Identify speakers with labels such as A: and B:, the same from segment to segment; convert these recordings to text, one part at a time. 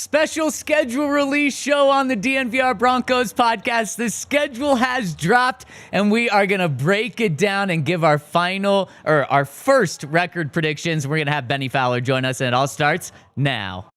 A: Special schedule release show on the DNVR Broncos podcast. The schedule has dropped, and we are going to break it down and give our first record predictions. We're going to have Bennie Fowler join us, and it all starts now.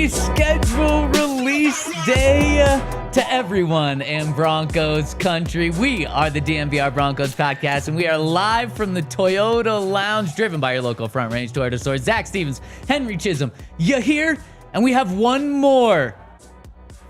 A: Schedule release day to everyone in Broncos Country. We are the DNVR Broncos Podcast, and we are live from the Toyota Lounge, driven by your local Front Range Toyota store. Zach Stevens, Henry Chisholm, you here? And we have one more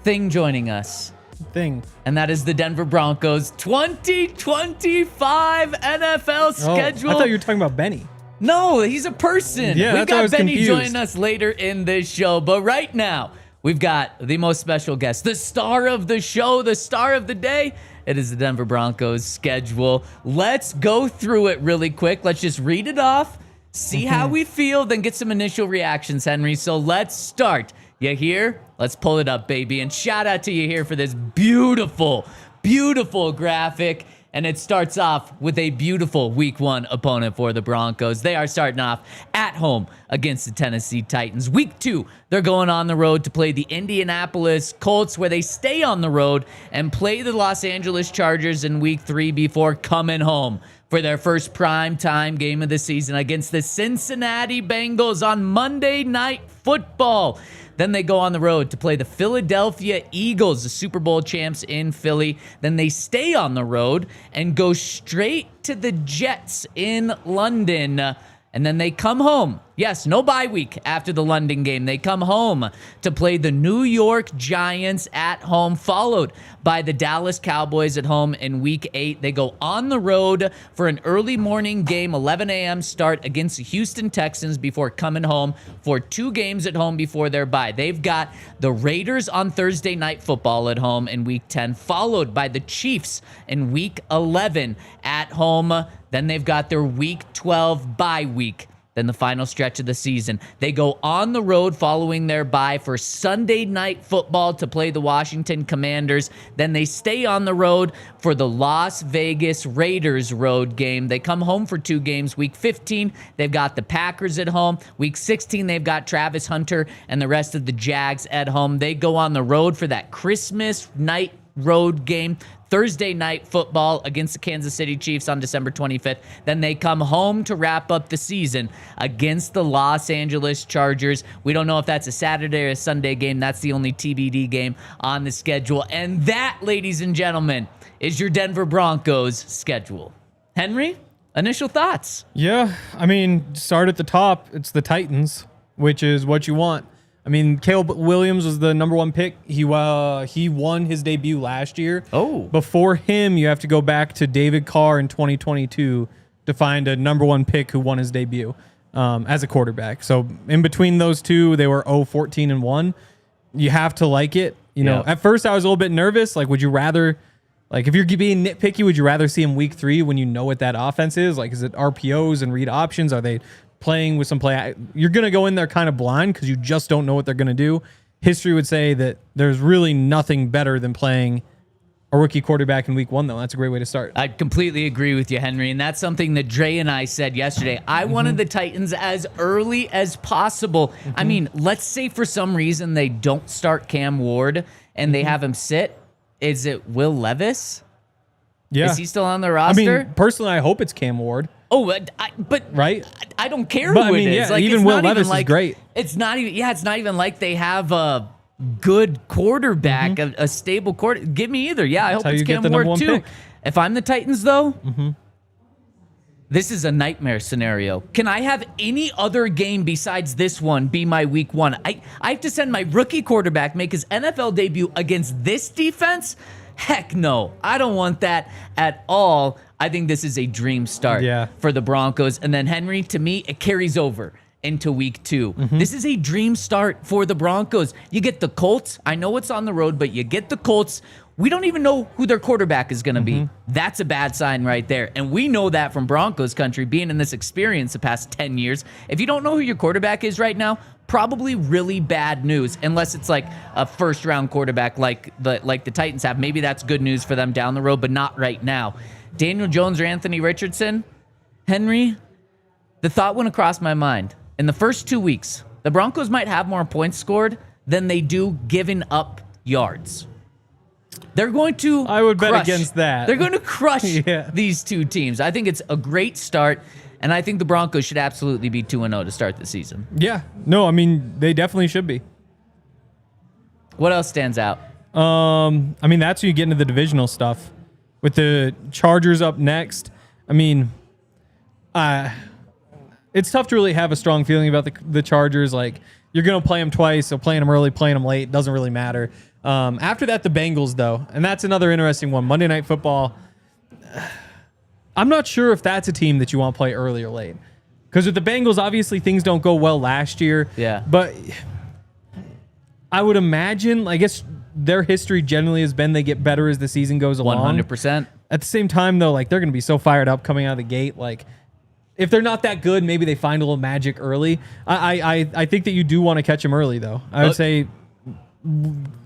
A: thing joining us. And that is the Denver Broncos 2025 NFL schedule.
B: I thought you were talking about Benny.
A: No, he's a person.
B: Yeah,
A: we've got Benny
B: confused.
A: joining us later in this show. But right now, we've got the most special guest, the star of the show, the star of the day. It is the Denver Broncos schedule. Let's go through it really quick. Let's just read it off, see how we feel, then get some initial reactions, Henry. So let's start. You here? Let's pull it up, baby. And shout out to you here for this beautiful, beautiful graphic. And it starts off with a beautiful Week 1 opponent for the Broncos. They are starting off at home against the Tennessee Titans. Week 2, they're going on the road to play the Indianapolis Colts, where they stay on the road and play the Los Angeles Chargers in Week 3 before coming home for their first primetime game of the season against the Cincinnati Bengals on Monday Night Football. Then they go on the road to play the Philadelphia Eagles, the Super Bowl champs in Philly. Then they stay on the road and go straight to the Jets in London. And then they come home. Yes, no bye week after the London game. They come home to play the New York Giants at home, followed by the Dallas Cowboys at home in Week 8. They go on the road for an early morning game, 11 a.m. start against the Houston Texans before coming home for 2 games at home before their bye. They've got the Raiders on Thursday Night Football at home in Week 10, followed by the Chiefs in Week 11 at home. Then they've got their Week 12 bye week. Then the final stretch of the season. They go on the road following their bye for Sunday Night Football to play the Washington Commanders. Then they stay on the road for the Las Vegas Raiders road game. They come home for 2 games. Week 15, they've got the Packers at home. Week 16, they've got Travis Hunter and the rest of the Jags at home. They go on the road for that Christmas night road game, Thursday Night Football against the Kansas City Chiefs on December 25th. Then they come home to wrap up the season against the Los Angeles Chargers. We don't know if that's a Saturday or a Sunday game. That's the only TBD game on the schedule. And that, ladies and gentlemen, is your Denver Broncos schedule. Henry, initial thoughts?
B: Yeah, I mean, start at the top. It's the Titans, which is what you want. I mean, Caleb Williams was the number 1 pick. He won his debut last year.
A: Oh.
B: Before him, you have to go back to David Carr in 2022 to find a number 1 pick who won his debut as a quarterback. So in between those two, they were 0-14-1. You have to like it. You know, at first I was a little bit nervous. Like, would you rather, like, if you're being nitpicky, would you rather see him Week 3 when you know what that offense is? Like, is it RPOs and read options? Are they playing with some play? You're going to go in there kind of blind because you just don't know what they're going to do. History would say that there's really nothing better than playing a rookie quarterback in Week 1, though. That's a great way to start.
A: I completely agree with you, Henry, and that's something that Dre and I said yesterday. I wanted the Titans as early as possible. I mean, let's say for some reason they don't start Cam Ward and they have him sit. Is it Will Levis?
B: Yeah.
A: Is he still on the roster?
B: I mean, personally, I hope it's Cam Ward.
A: Oh, but
B: right?
A: I don't care
B: But,
A: who
B: I mean,
A: it is.
B: yeah,
A: Like,
B: even
A: it's
B: Will
A: not
B: Levis
A: even like,
B: is great.
A: It's not even. Yeah, it's not even like they have a good quarterback, a stable quarter. Give me either. Yeah, I hope
B: how
A: it's
B: you get
A: Cam
B: the
A: Ward
B: number 1
A: too.
B: pick.
A: If I'm the Titans, though, this is a nightmare scenario. Can I have any other game besides this one be my Week 1? I have to send my rookie quarterback make his NFL debut against this defense. Heck no. I don't want that at all. I think this is a dream start for the Broncos. And then, Henry, to me, it carries over into week 2. This is a dream start for the Broncos. You get the Colts. I know it's on the road, but you get the Colts. We don't even know who their quarterback is going to be. That's a bad sign right there. And we know that from Broncos country, being in this experience the past 10 years. If you don't know who your quarterback is right now, probably really bad news, unless it's like a first-round quarterback like the Titans have. Maybe that's good news for them down the road, but not right now. Daniel Jones or Anthony Richardson, Henry, the thought went across my mind. In the first 2 weeks, the Broncos might have more points scored than they do giving up yards. They're going to
B: I would bet against that.
A: They're going to crush these two teams. I think it's a great start, and I think the Broncos should absolutely be 2-0 to start the season.
B: Yeah. No, I mean, they definitely should be.
A: What else stands out?
B: I mean, that's when you get into the divisional stuff. With the Chargers up next, I mean, it's tough to really have a strong feeling about the Chargers. Like, you're going to play them twice, so playing them early, playing them late, doesn't really matter. After that, the Bengals, though, and that's another interesting one. Monday Night Football. I'm not sure if that's a team that you want to play early or late. Because with the Bengals, obviously, things don't go well last year.
A: Yeah.
B: But I would imagine, I guess their history generally has been they get better as the season goes along.
A: 100%.
B: At the same time, though, like, they're going to be so fired up coming out of the gate. Like, if they're not that good, maybe they find a little magic early. I think that you do want to catch them early, though. I would say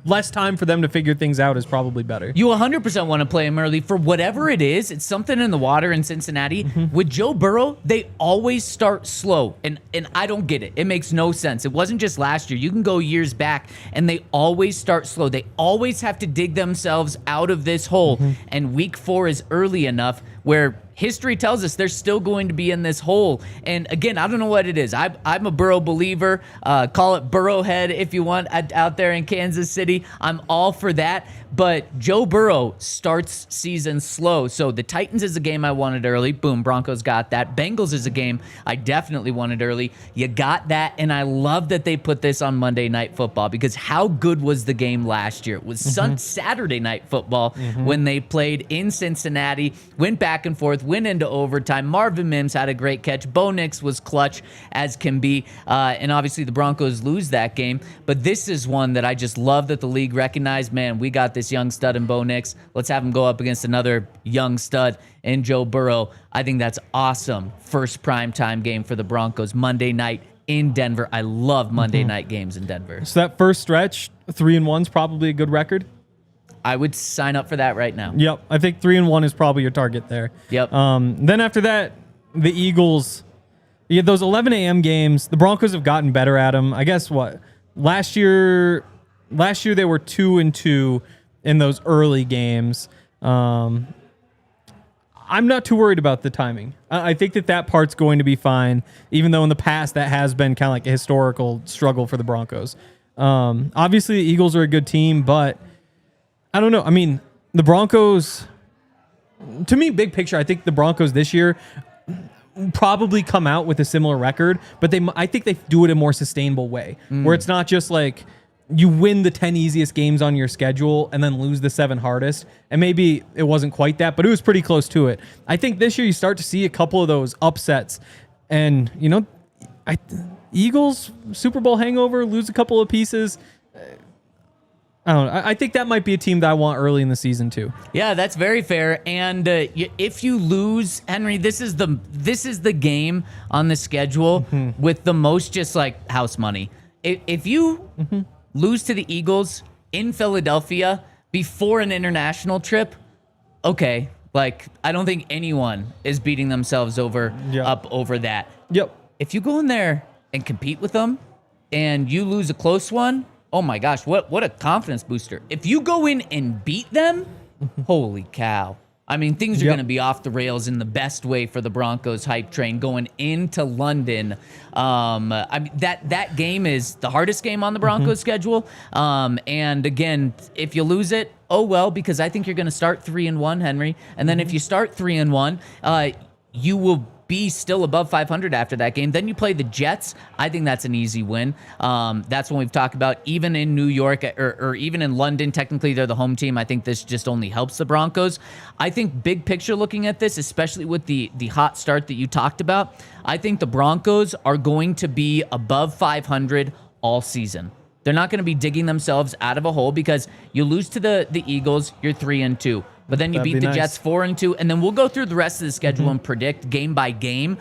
B: less time for them to figure things out is probably better.
A: You 100% want to play him early for whatever it is. It's something in the water in Cincinnati. With Joe Burrow, they always start slow, and I don't get it. It makes no sense. It wasn't just last year. You can go years back, and they always start slow. They always have to dig themselves out of this hole, and week 4 is early enough where history tells us they're still going to be in this hole. And again, I don't know what it is. I'm a Burrow believer. Call it Burrowhead if you want out there in Kansas City. I'm all for that. But Joe Burrow starts season slow. So the Titans is a game I wanted early. Boom, Broncos got that. Bengals is a game I definitely wanted early. You got that, and I love that they put this on Monday Night Football, because how good was the game last year? It was Saturday Night Football when they played in Cincinnati, went back and forth, went into overtime. Marvin Mims had a great catch. Bo Nix was clutch as can be. And obviously the Broncos lose that game. But this is one that I just love that the league recognized. Man, we got this young stud in Bo Nix. Let's have him go up against another young stud in Joe Burrow. I think that's awesome. First primetime game for the Broncos, Monday night in Denver. I love Monday night games in Denver.
B: So that first stretch, 3-1 is probably a good record.
A: I would sign up for that right now.
B: Yep. I think 3-1 is probably your target there.
A: Yep.
B: Then after that, the Eagles, those 11 a.m. games, the Broncos have gotten better at them. I guess what? Last year they were 2-2 in those early games. I'm not too worried about the timing. I think that part's going to be fine, even though in the past that has been kind of like a historical struggle for the Broncos. Obviously, the Eagles are a good team, but I don't know. I mean, the Broncos, to me, big picture, I think the Broncos this year probably come out with a similar record, but I think they do it in a more sustainable way, where it's not just like you win the 10 easiest games on your schedule and then lose the 7 hardest. And maybe it wasn't quite that, but it was pretty close to it. I think this year you start to see a couple of those upsets, and, Eagles, Super Bowl hangover, lose a couple of pieces. I don't know. I think that might be a team that I want early in the season too.
A: Yeah, that's very fair. And if you lose, Henry, this is the game on the schedule with the most just like house money. If you lose to the Eagles in Philadelphia before an international trip, okay, like I don't think anyone is beating themselves up over that.
B: Yep.
A: If you go in there and compete with them and you lose a close one, oh my gosh, what a confidence booster. If you go in and beat them, holy cow. I mean, things are going to be off the rails in the best way for the Broncos hype train going into London. I mean, that game is the hardest game on the Broncos schedule. And again, if you lose it, oh well, because I think you're going to start 3-1, Henry. And then if you start 3-1, you will be still above 500 after that game. Then you play the Jets. I think that's an easy win. That's when we've talked about, even in New York or even in London, technically they're the home team. I think this just only helps the Broncos. I think big picture looking at this, especially with the hot start that you talked about, I think the Broncos are going to be above 500 all season. They're not going to be digging themselves out of a hole, because you lose to the Eagles, you're 3-2. But then you beat the Jets 4-2, and then we'll go through the rest of the schedule and predict game by game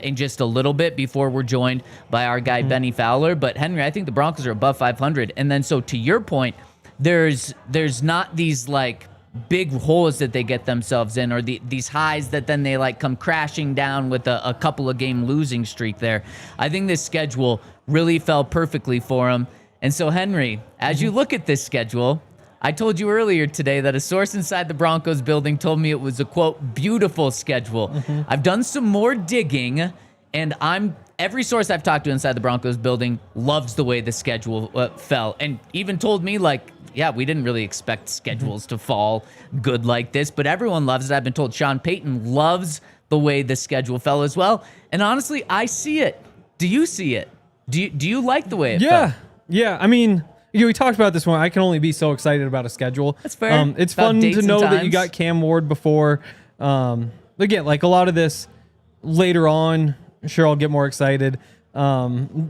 A: in just a little bit before we're joined by our guy Bennie Fowler. But Henry, I think the Broncos are above 500, and then so to your point, there's not these like big holes that they get themselves in, or these highs that then they like come crashing down with a couple of game losing streak there. I think this schedule really fell perfectly for them. And so Henry, as you look at this schedule, I told you earlier today that a source inside the Broncos building told me it was a, quote, beautiful schedule. I've done some more digging, and every source I've talked to inside the Broncos building loves the way the schedule fell, and even told me, like, yeah, we didn't really expect schedules to fall good like this, but everyone loves it. I've been told Sean Payton loves the way the schedule fell as well, and honestly, I see it. Do you see it? Do you like the way it fell?
B: Yeah, I mean, we talked about this one. I can only be so excited about a schedule.
A: That's fair.
B: It's fun to know that you got Cam Ward before. Again, like a lot of this later on, sure, I'll get more excited.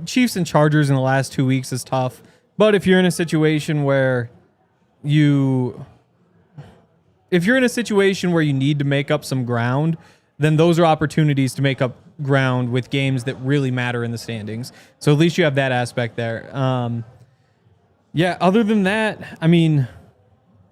B: Chiefs and Chargers in the last 2 weeks is tough. But if you're in a situation where you need to make up some ground, then those are opportunities to make up ground with games that really matter in the standings. So at least you have that aspect there. Other than that, I mean,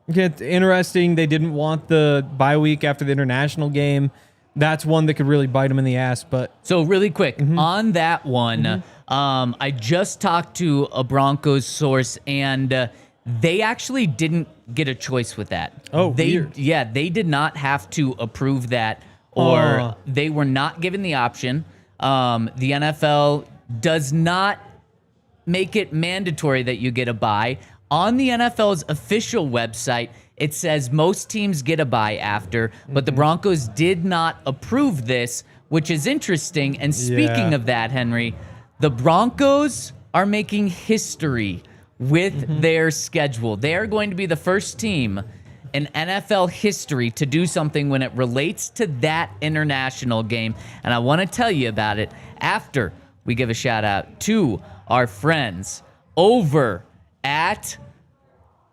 B: it's interesting. They didn't want the bye week after the international game. That's one that could really bite them in the ass. But
A: so really quick on that one, I just talked to a Broncos source, and they actually didn't get a choice with that.
B: Weird.
A: Yeah, they did not have to approve that, or they were not given the option. The NFL does not make it mandatory that you get a bye. On the NFL's official website, it says most teams get a bye after, but the Broncos did not approve this, which is interesting. And speaking of that, Henry, the Broncos are making history with their schedule. They are going to be the first team in NFL history to do something when it relates to that international game. And I want to tell you about it after we give a shout out to our friends over at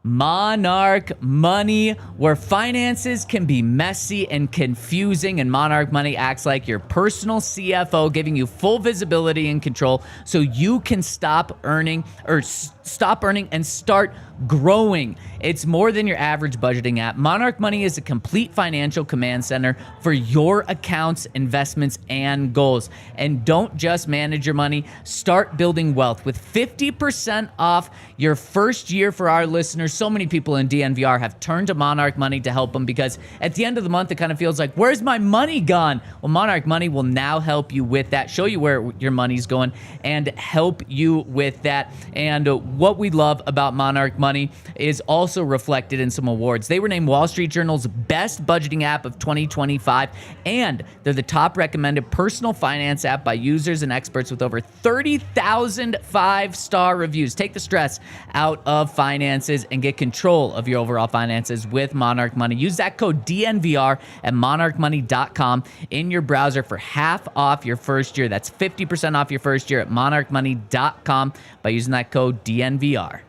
A: Monarch Money, where finances can be messy and confusing, and Monarch Money acts like your personal CFO, giving you full visibility and control so you can stop earning and start growing. It's more than your average budgeting app. Monarch Money is a complete financial command center for your accounts, investments, and goals. And don't just manage your money, start building wealth with 50% off your first year for our listeners. So many people in DNVR have turned to Monarch Money to help them, because at the end of the month, it kind of feels like, where's my money gone? Well, Monarch Money will now help you with that, show you where your money's going, and help you with that. And what we love about Monarch Money is also reflected in some awards. They were named Wall Street Journal's best budgeting app of 2025, and they're the top recommended personal finance app by users and experts with over 30,000 5-star reviews. Take the stress out of finances and get control of your overall finances with Monarch Money. Use that code DNVR at monarchmoney.com in your browser for half off your first year. That's 50% off your first year at monarchmoney.com by using that code DNVR.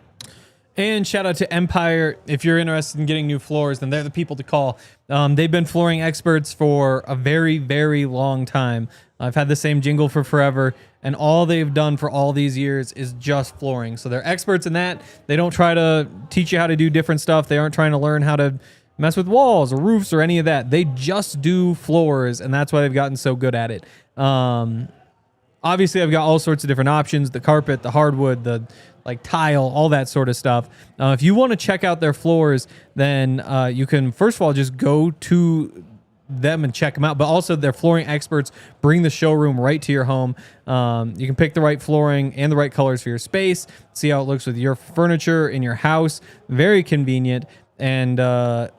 B: And shout out to Empire. If you're interested in getting new floors, then they're the people to call. They've been flooring experts for a very, very long time. I've had the same jingle for forever, and all they've done for all these years is just flooring. So they're experts in that. They don't try to teach you how to do different stuff. They aren't trying to learn how to mess with walls or roofs or any of that. They just do floors, and that's why they've gotten so good at it. Obviously, I've got all sorts of different options: the carpet, the hardwood, the tile, all that sort of stuff. If you want to check out their floors, then you can, first of all, just go to them and check them out. But also, their flooring experts bring the showroom right to your home. You can pick the right flooring and the right colors for your space, see how it looks with your furniture in your house. Very convenient. And the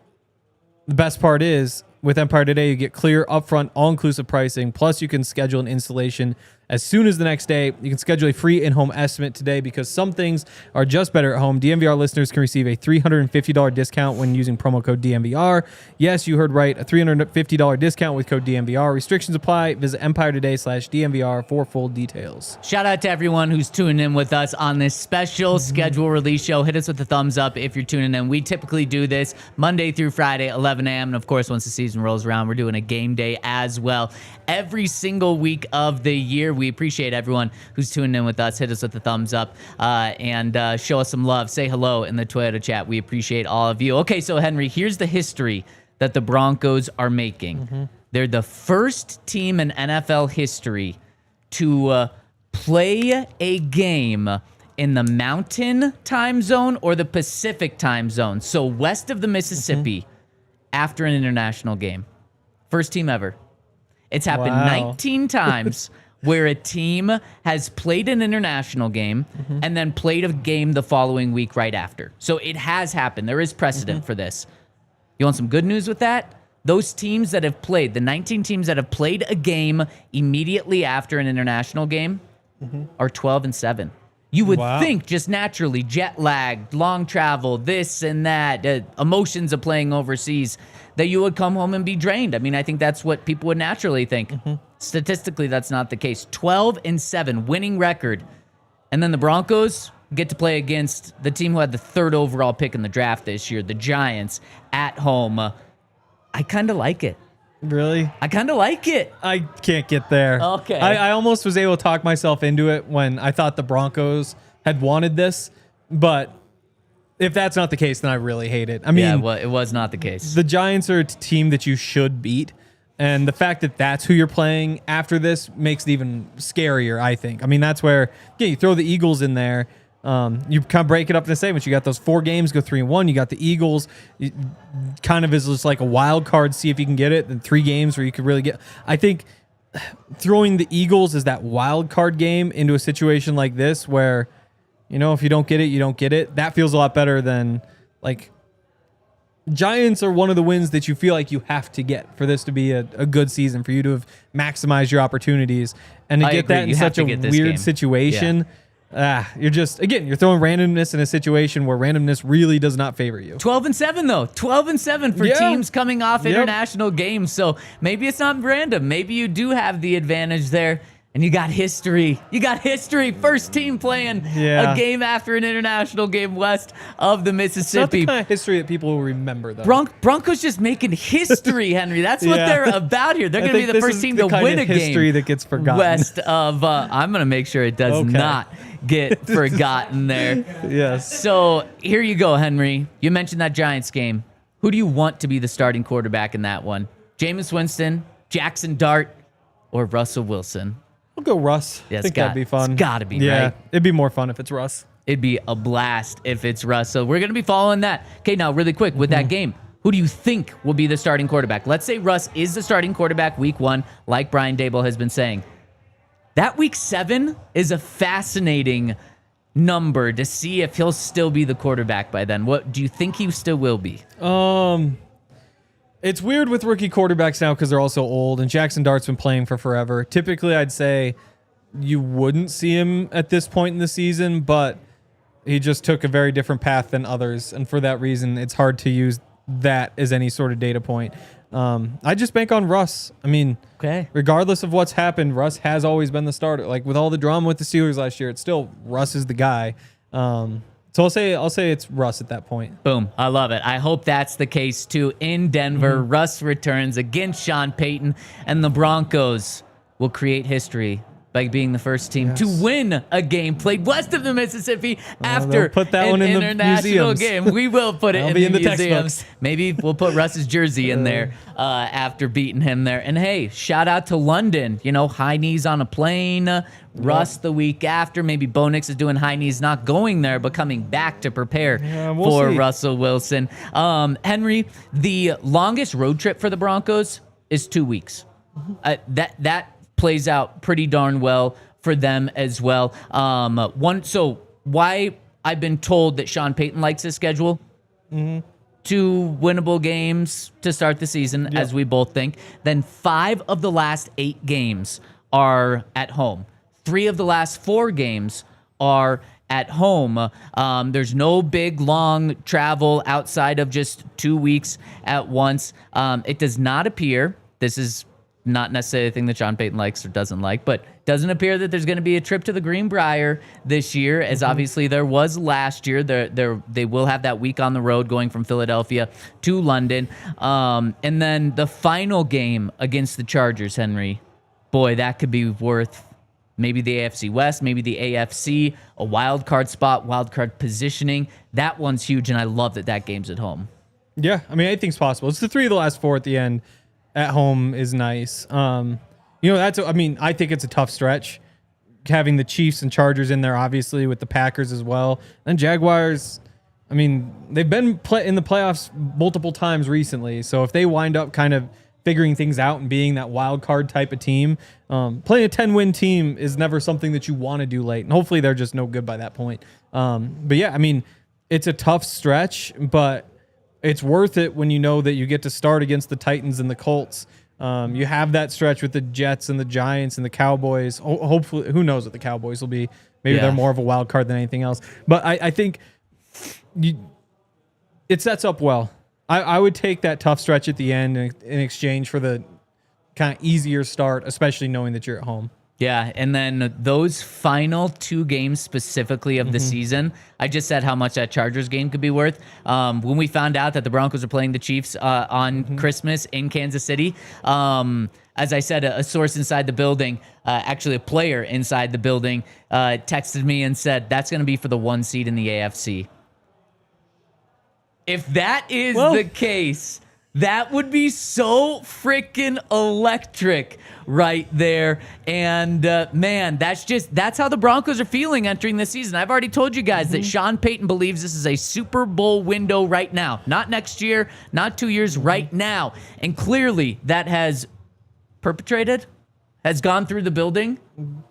B: best part is, With Empire Today, you get clear, upfront, all-inclusive pricing. Plus, you can schedule an installation as soon as the next day. You can schedule a free in-home estimate today because some things are just better at home. DNVR listeners can receive a $350 discount when using promo code DNVR. Yes, you heard right, a $350 discount with code DNVR. Restrictions apply. Visit EmpireToday.com/DNVR for full details.
A: Shout out to everyone who's tuning in with us on this special schedule release show. Hit us with a thumbs up if you're tuning in. We typically do this Monday through Friday, 11 a.m. And of course, once the season rolls around, we're doing a game day as well every single week of the year. We appreciate everyone who's tuning in with us. Hit us with a thumbs up and show us some love. Say hello in the Toyota chat. We appreciate all of you. Okay, so Henry, here's the history that the Broncos are making. They're the first team in NFL history to play a game in the Mountain time zone or the Pacific time zone. So west of the Mississippi after an international game. First team ever. It's happened 19 times where a team has played an international game and then played a game the following week right after. So it has happened. There is precedent for this. You want some good news with that? Those teams that have played, the 19 teams that have played a game immediately after an international game are 12-7. You would think just naturally, jet lagged, long travel, this and that, emotions of playing overseas, that you would come home and be drained. I mean, I think that's what people would naturally think. Statistically, that's not the case. 12-7, winning record. And then the Broncos get to play against the team who had the 3rd overall pick in the draft this year, the Giants, at home. I kind of like it.
B: Really?
A: I kind of like it.
B: I can't get there.
A: Okay.
B: I almost was able to talk myself into it when I thought the Broncos had wanted this, but if that's not the case, then I really hate it. I mean,
A: yeah, well, it was not the case.
B: The Giants are a team that you should beat, and the fact that that's who you're playing after this makes it even scarier, I think. I mean, that's where you throw the Eagles in there. You kind of break it up in the same, but you got those 4 games, go 3-1. You got the Eagles, kind of is just like a wild card, see if you can get it. Then 3 games where you could really get. I think throwing the Eagles as that wild card game into a situation like this, where if you don't get it, you don't get it. That feels a lot better than like. Giants are one of the wins that you feel like you have to get for this to be a good season, for you to have maximized your opportunities, and to get that in such a weird situation. Yeah. You're throwing randomness in a situation where randomness really does not favor you.
A: 12-7 though. 12-7 for teams coming off international games. So maybe it's not random. Maybe you do have the advantage there. And you got history. First team playing a game after an international game west of the Mississippi.
B: It's not the kind of history that people will remember, though.
A: Broncos just making history, Henry. That's what they're about here. They're going to be the first team to win a game.
B: History that gets forgotten.
A: West of, I'm going to make sure it does not get forgotten there.
B: Yes.
A: So here you go, Henry. You mentioned that Giants game. Who do you want to be the starting quarterback in that one? Jameis Winston, Jackson Dart, or Russell Wilson?
B: I'll go Russ.
A: Yeah,
B: I think that'd be fun.
A: It's got to be, right?
B: It'd be more fun if it's Russ.
A: It'd be a blast if it's Russ. So we're going to be following that. Okay, now really quick, with that game, who do you think will be the starting quarterback? Let's say Russ is the starting quarterback week 1, like Brian Daboll has been saying. That week 7 is a fascinating number to see if he'll still be the quarterback by then. What do you think he still will be?
B: It's weird with rookie quarterbacks now because they're all so old, and Jackson Dart's been playing for forever. Typically, I'd say you wouldn't see him at this point in the season, but he just took a very different path than others, and for that reason, it's hard to use that as any sort of data point. I just bank on Russ. I mean, regardless of what's happened, Russ has always been the starter. Like with all the drama with the Steelers last year, it's still Russ is the guy. So I'll say it's Russ at that point.
A: Boom. I love it. I hope that's the case too in Denver. Russ returns against Sean Payton, and the Broncos will create history by being the first team to win a game played west of the Mississippi after
B: put that
A: an
B: one in
A: international
B: the
A: game. We will put it in the museums.
B: Textbooks.
A: Maybe we'll put Russ's jersey in there after beating him there. And hey, shout out to London. High knees on a plane. Russ the week after. Maybe Bo Nix is doing high knees, not going there, but coming back to prepare for Russell Wilson. Henry, the longest road trip for the Broncos is 2 weeks. That plays out pretty darn well for them as well. So why I've been told that Sean Payton likes his schedule? 2 winnable games to start the season, as we both think. Then 5 of the last 8 games are at home. 3 of the last 4 games are at home. There's no big, long travel outside of just 2 weeks at once. It does not appear, this is not necessarily a thing that Sean Payton likes or doesn't like, but doesn't appear that there's going to be a trip to the Greenbrier this year, as obviously there was last year. They will have that week on the road going from Philadelphia to London. And then the final game against the Chargers, Henry, boy, that could be worth maybe the AFC West, maybe the AFC, a wild card spot, wild card positioning. That one's huge, and I love that game's at home. Yeah,
B: I mean, anything's possible. It's the 3 of the last 4 at the end. At home is nice. I think it's a tough stretch having the Chiefs and Chargers in there, obviously, with the Packers as well. And Jaguars, I mean, they've been in the playoffs multiple times recently. So if they wind up kind of figuring things out and being that wild card type of team, playing a 10-win team is never something that you want to do late. And hopefully they're just no good by that point. But yeah, I mean, it's a tough stretch, but it's worth it when you know that you get to start against the Titans and the Colts. You have that stretch with the Jets and the Giants and the Cowboys. Hopefully, who knows what the Cowboys will be. Maybe they're more of a wild card than anything else. But I think it sets up well. I would take that tough stretch at the end in exchange for the kind of easier start, especially knowing that you're at home.
A: Yeah, and then those final 2 games specifically of the season, I just said how much that Chargers game could be worth. When we found out that the Broncos are playing the Chiefs on Christmas in Kansas City, as I said, a source inside the building, actually a player inside the building, texted me and said, that's going to be for the 1 seed in the AFC. If that is the case, that would be so freaking electric right there. And man, that's how the Broncos are feeling entering this season. I've already told you guys that Sean Payton believes this is a Super Bowl window right now. Not next year, not 2 years, right now. And clearly that has gone through the building.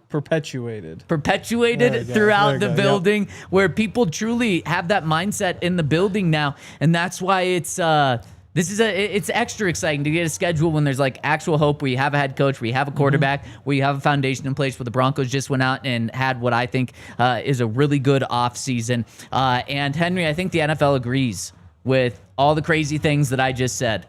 B: Perpetuated
A: throughout the building, where people truly have that mindset in the building now. And that's why it's extra exciting to get a schedule when there's like actual hope, where you have a head coach, where you have a quarterback, where you have a foundation in place, where the Broncos just went out and had what I think is a really good offseason. And Henry, I think the NFL agrees with all the crazy things that I just said,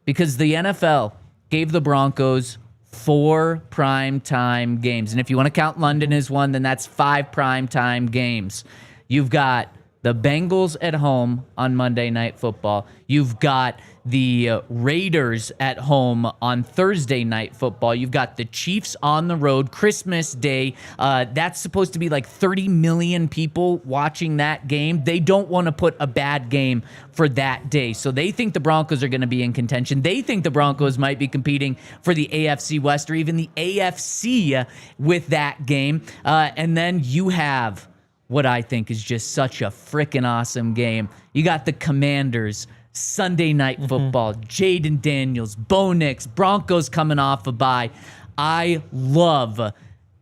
A: because the NFL gave the Broncos 4 primetime games. And if you want to count London as one, then that's 5 primetime games. You've got the Bengals at home on Monday Night Football. You've got the Raiders at home on Thursday Night Football. You've got the Chiefs on the road Christmas Day. That's supposed to be like 30 million people watching that game. They don't want to put a bad game for that day. So they think the Broncos are going to be in contention. They think the Broncos might be competing for the AFC West or even the AFC with that game. And then you have what I think is just such a freaking awesome game. You got the Commanders, Sunday Night Football, Jayden Daniels, Bo Nix, Broncos coming off a bye. I love,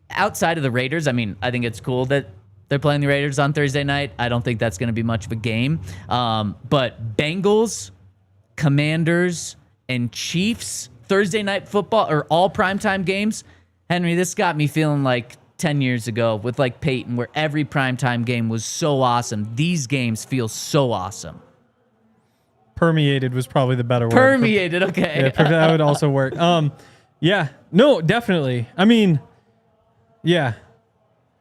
A: outside of the Raiders, I mean, I think it's cool that they're playing the Raiders on Thursday night. I don't think that's going to be much of a game. But Bengals, Commanders, and Chiefs, Thursday Night Football are all primetime games. Henry, this got me feeling like 10 years ago with like Payton, where every primetime game was so awesome. These games feel so awesome.
B: Permeated was probably the better word.
A: Permeated, okay.
B: Yeah, that would also work. Yeah, no, definitely. I mean, yeah,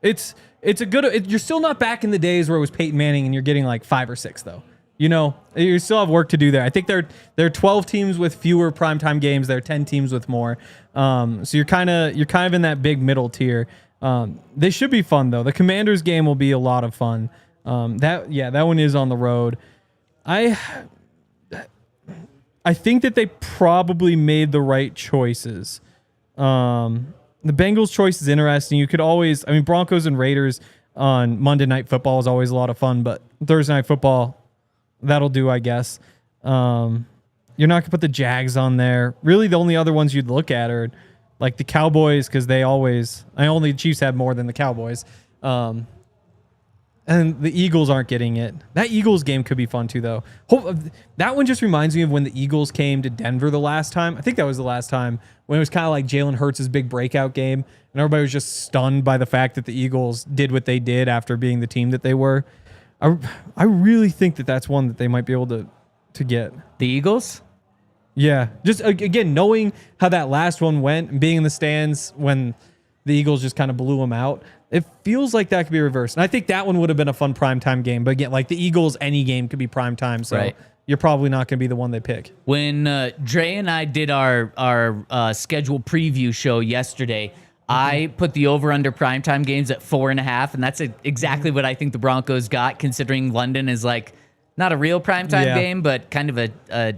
B: it's a good. You're still not back in the days where it was Peyton Manning and you're getting like 5 or 6 though. You know, you still have work to do there. I think there are 12 teams with fewer primetime games. There are 10 teams with more. So you're kind of in that big middle tier. They should be fun though. The Commanders game will be a lot of fun. That one is on the road. I think that they probably made the right choices. The Bengals choice is interesting. You could always, I mean, Broncos and Raiders on Monday Night Football is always a lot of fun, but Thursday Night Football, that'll do, I guess. You're not going to put the Jags on there. Really, the only other ones you'd look at are like the Cowboys, because only the Chiefs have more than the Cowboys. And And the Eagles aren't getting it. That Eagles game could be fun too, though. That one just reminds me of when the Eagles came to Denver the last time. I think that was the last time when it was kind of like Jalen Hurts' big breakout game, and everybody was just stunned by the fact that the Eagles did what they did after being the team that they were. I really think that that's one that they might be able to get.
A: The Eagles?
B: Yeah. Just, again, knowing how that last one went and being in the stands when the Eagles just kind of blew them out, it feels like that could be reversed. And I think that one would have been a fun primetime game. But again, like the Eagles, any game could be primetime. So
A: right.
B: You're probably not going to be the one they pick.
A: When Dre and I did our schedule preview show yesterday, I put the over-under primetime games at 4.5, and that's exactly what I think the Broncos got, considering London is like not a real primetime game, but kind of a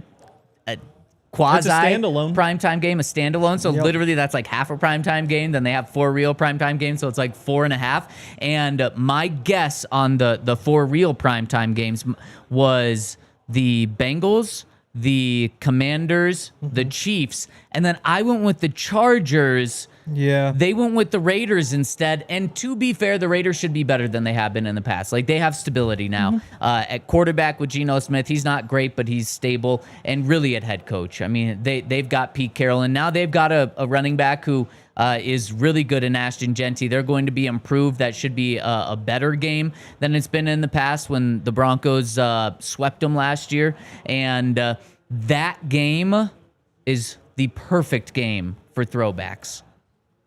A: quasi primetime game, a standalone. So literally that's like half a primetime game. Then they have 4 real primetime games, so it's like 4.5. And my guess on the 4 real primetime games was the Bengals, the Commanders, the Chiefs, and then I went with the Chargers.
B: Yeah.
A: They went with the Raiders instead. And to be fair, the Raiders should be better than they have been in the past. Like, they have stability now. At quarterback with Geno Smith, he's not great, but he's stable. And really at head coach. I mean, they've got Pete Carroll, and now they've got a running back who is really good in Ashton Genty. They're going to be improved. That should be a better game than it's been in the past when the Broncos swept them last year. And that game is the perfect game for throwbacks.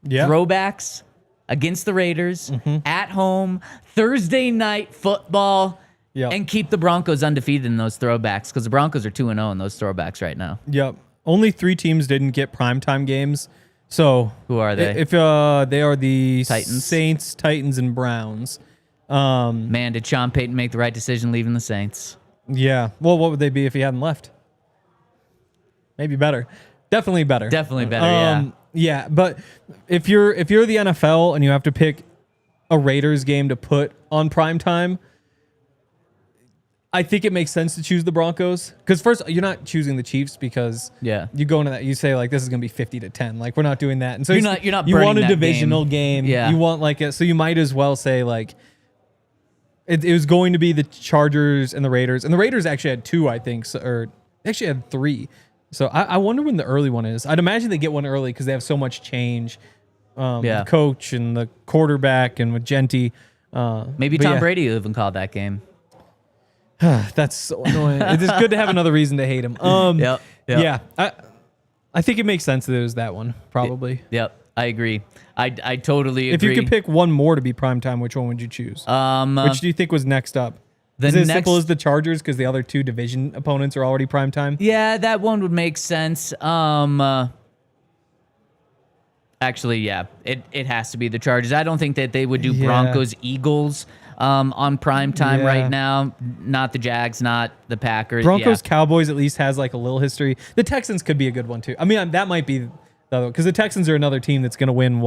B: Yeah.
A: Throwbacks against the Raiders at home, Thursday night football, and keep the Broncos undefeated in those throwbacks, because the Broncos are 2-0 in those throwbacks right now.
B: Yep. Only 3 teams didn't get primetime games. So
A: who are they?
B: If they are the
A: Titans.
B: Saints, Titans, and Browns.
A: Man, did Sean Payton make the right decision leaving the Saints?
B: Yeah. Well, what would they be if he hadn't left? Maybe better. Definitely better.
A: Definitely better. Yeah.
B: Yeah, but if you're the NFL and you have to pick a Raiders game to put on primetime, I think it makes sense to choose the Broncos. Because first, you're not choosing the Chiefs because you go into that, you say like this is going to be 50-10. Like, we're not doing that. And so
A: you're not.
B: You want a
A: that
B: divisional game.
A: Yeah.
B: You want so you might as well say like it was going to be the Chargers and the Raiders. And the Raiders actually had 2, I think, or actually had 3. So I wonder when the early one is. I'd imagine they get one early because they have so much change. The coach and the quarterback and with Genty.
A: Maybe Tom Brady even called that game.
B: That's so annoying. It's good to have another reason to hate him. Yeah. I think it makes sense that it was that one, probably.
A: Yep. I agree. I totally agree.
B: If you could pick one more to be primetime, which one would you choose? Which do you think was next up? Is it as simple as the Chargers because the other 2 division opponents are already primetime?
A: Yeah, that one would make sense. Actually, yeah, it has to be the Chargers. I don't think that they would do Broncos Eagles on primetime right now. Not the Jags, not the Packers.
B: Broncos Cowboys at least has like a little history. The Texans could be a good one too. I mean, that might be the other, because the Texans are another team that's going to win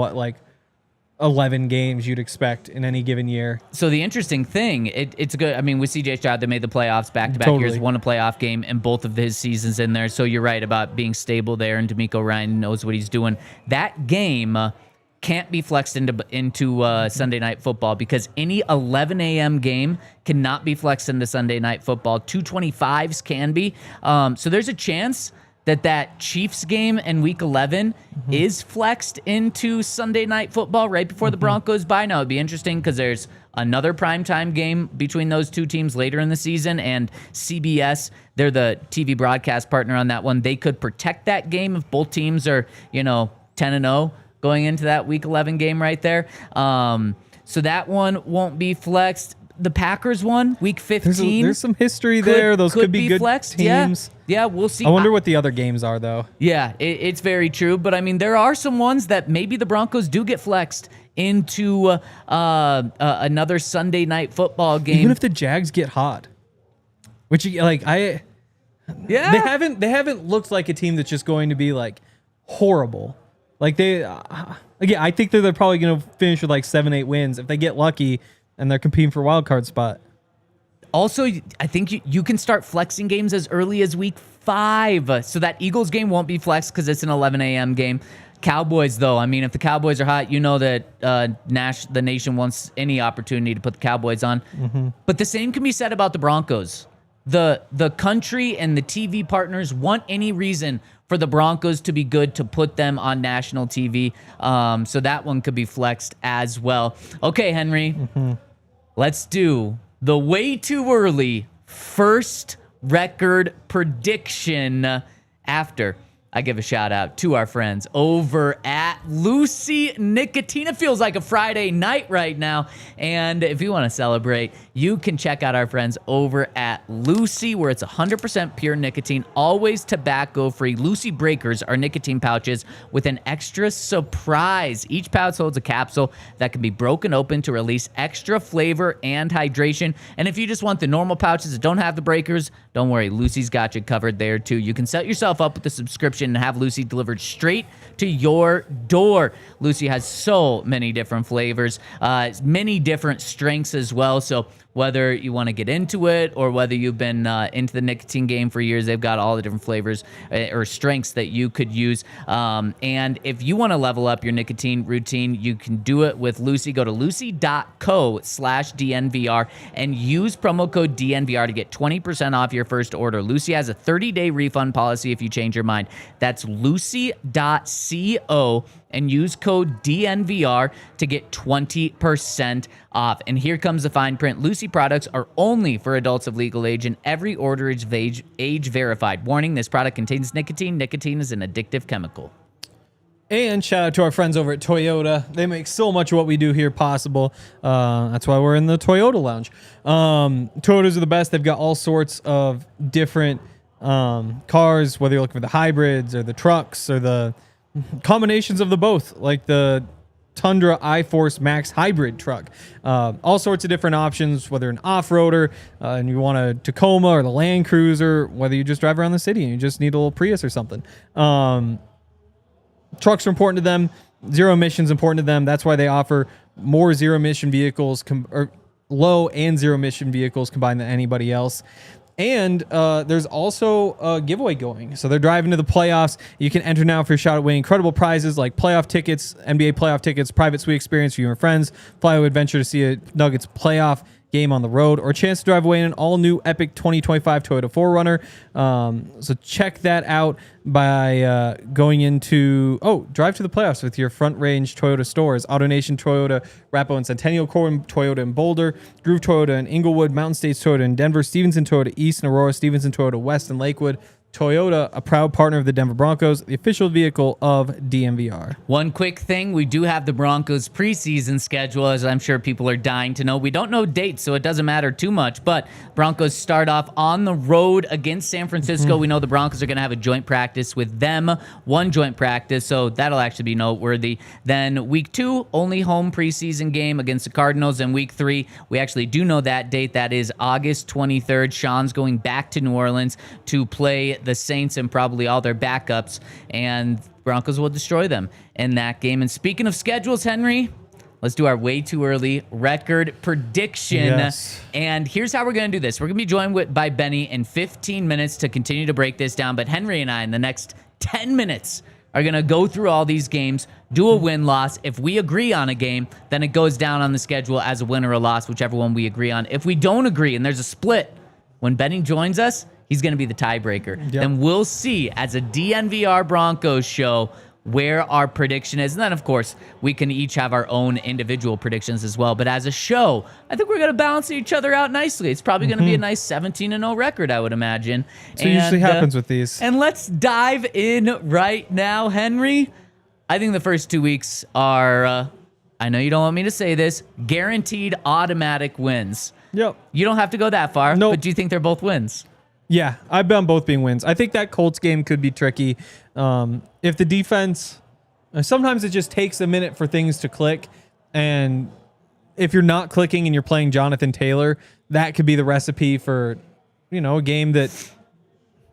B: 11 games you'd expect in any given year.
A: So the interesting thing, it's good. I mean, with CJ Stroud, they made the playoffs back-to-back years, won a playoff game in both of his seasons in there. So you're right about being stable there, and DeMeco Ryan knows what he's doing. That game can't be flexed into Sunday Night Football because any 11 a.m. game cannot be flexed into Sunday Night Football. 225s can be. So there's a chance that Chiefs game in Week 11 is flexed into Sunday Night Football right before the Broncos bye. Now, it'd be interesting because there's another primetime game between those 2 teams later in the season, and CBS, they're the TV broadcast partner on that one. They could protect that game if both teams are, 10-0 going into that Week 11 game right there. So that one won't be flexed. The Packers one, Week 15.
B: There's some history there. Those could be good
A: flexed.
B: teams.
A: Yeah, we'll see.
B: I wonder what the other games are, though.
A: Yeah, it's very true. But, I mean, there are some ones that maybe the Broncos do get flexed into another Sunday Night Football game.
B: Even if the Jags get hot. Which, they haven't looked like a team that's just going to be, horrible. I think that they're probably going to finish with, 7-8 wins. If they get lucky and they're competing for a wild card spot.
A: Also, I think you can start flexing games as early as Week 5. So that Eagles game won't be flexed because it's an 11 a.m. game. Cowboys, though, I mean, if the Cowboys are hot, you know that the nation wants any opportunity to put the Cowboys on. But the same can be said about the Broncos. The country and the TV partners want any reason for the Broncos to be good to put them on national TV. So that one could be flexed as well. Okay, Henry, let's do the way too early first record prediction after I give a shout out to our friends over at Lucy Nicotine. It feels like a Friday night right now. And if you want to celebrate, you can check out our friends over at Lucy, where it's 100% pure nicotine, always tobacco free. Lucy Breakers are nicotine pouches with an extra surprise. Each pouch holds a capsule that can be broken open to release extra flavor and hydration. And if you just want the normal pouches that don't have the breakers, don't worry, Lucy's got you covered there too. You can set yourself up with a subscription and have Lucy delivered straight to your door. Lucy has so many different flavors, many different strengths as well. So whether you want to get into it or whether you've been into the nicotine game for years, they've got all the different flavors or strengths that you could use. And if you want to level up your nicotine routine, you can do it with Lucy. Go to lucy.co/DNVR and use promo code DNVR to get 20% off your first order. Lucy has a 30-day refund policy if you change your mind. That's lucy.co and use code DNVR to get 20% off. And here comes the fine print. Lucy products are only for adults of legal age, and every order is age verified. Warning, this product contains nicotine. Nicotine is an addictive chemical.
B: And shout out to our friends over at Toyota. They make so much of what we do here possible. That's why we're in the Toyota lounge. Toyotas are the best. They've got all sorts of different cars, whether you're looking for the hybrids or the trucks or the combinations of the both, like the Tundra iForce Max hybrid truck. All sorts of different options, whether an off-roader and you want a Tacoma or the Land Cruiser, whether you just drive around the city and you just need a little Prius or something. Trucks are important to them. Zero emissions important to them. That's why they offer more zero emission vehicles, or low and zero emission vehicles combined than anybody else. And there's also a giveaway going. So they're driving to the playoffs. You can enter now for your shot at winning incredible prizes like playoff tickets, NBA playoff tickets, private suite experience for you and friends, fly away adventure to see a Nuggets playoff game on the road, or a chance to drive away in an all-new epic 2025 Toyota 4Runner. So check that out by going into, drive to the playoffs with your Front Range Toyota stores. AutoNation Toyota, Rapo and Centennial Corn Toyota in Boulder, Groove Toyota in Inglewood, Mountain States Toyota in Denver, Stevenson Toyota East and Aurora, Stevenson Toyota West and Lakewood. Toyota, a proud partner of the Denver Broncos, the official vehicle of DNVR.
A: One quick thing, we do have the Broncos preseason schedule, as I'm sure people are dying to know. We don't know dates, so it doesn't matter too much, but Broncos start off on the road against San Francisco. We know the Broncos are going to have a joint practice with them, one joint practice, so that'll actually be noteworthy. Then week 2, only home preseason game against the Cardinals, and week 3, we actually do know that date. That is August 23rd. Sean's going back to New Orleans to play the Saints and probably all their backups, and Broncos will destroy them in that game. And speaking of schedules, Henry, let's do our way too early record prediction.
B: Yes.
A: And here's how we're going to do this. We're going to be joined by Benny in 15 minutes to continue to break this down, but Henry and I in the next 10 minutes are going to go through all these games, do a win-loss. If we agree on a game, then it goes down on the schedule as a win or a loss, whichever one we agree on. If we don't agree and there's a split, when Benny joins us, he's going to be the tiebreaker.
B: Yep.
A: And we'll see as a DNVR Broncos show where our prediction is. And then, of course, we can each have our own individual predictions as well. But as a show, I think we're going to balance each other out nicely. It's probably going to be a nice 17-0 record, I would imagine.
B: So it usually happens with these.
A: And let's dive in right now, Henry. I think the first 2 weeks are, I know you don't want me to say this, guaranteed automatic wins.
B: Yep.
A: You don't have to go that far,
B: Nope.
A: but do you think they're both wins?
B: Yeah, I bet on both being wins. I think that Colts game could be tricky. If the defense, sometimes it just takes a minute for things to click. And if you're not clicking and you're playing Jonathan Taylor, that could be the recipe for, a game that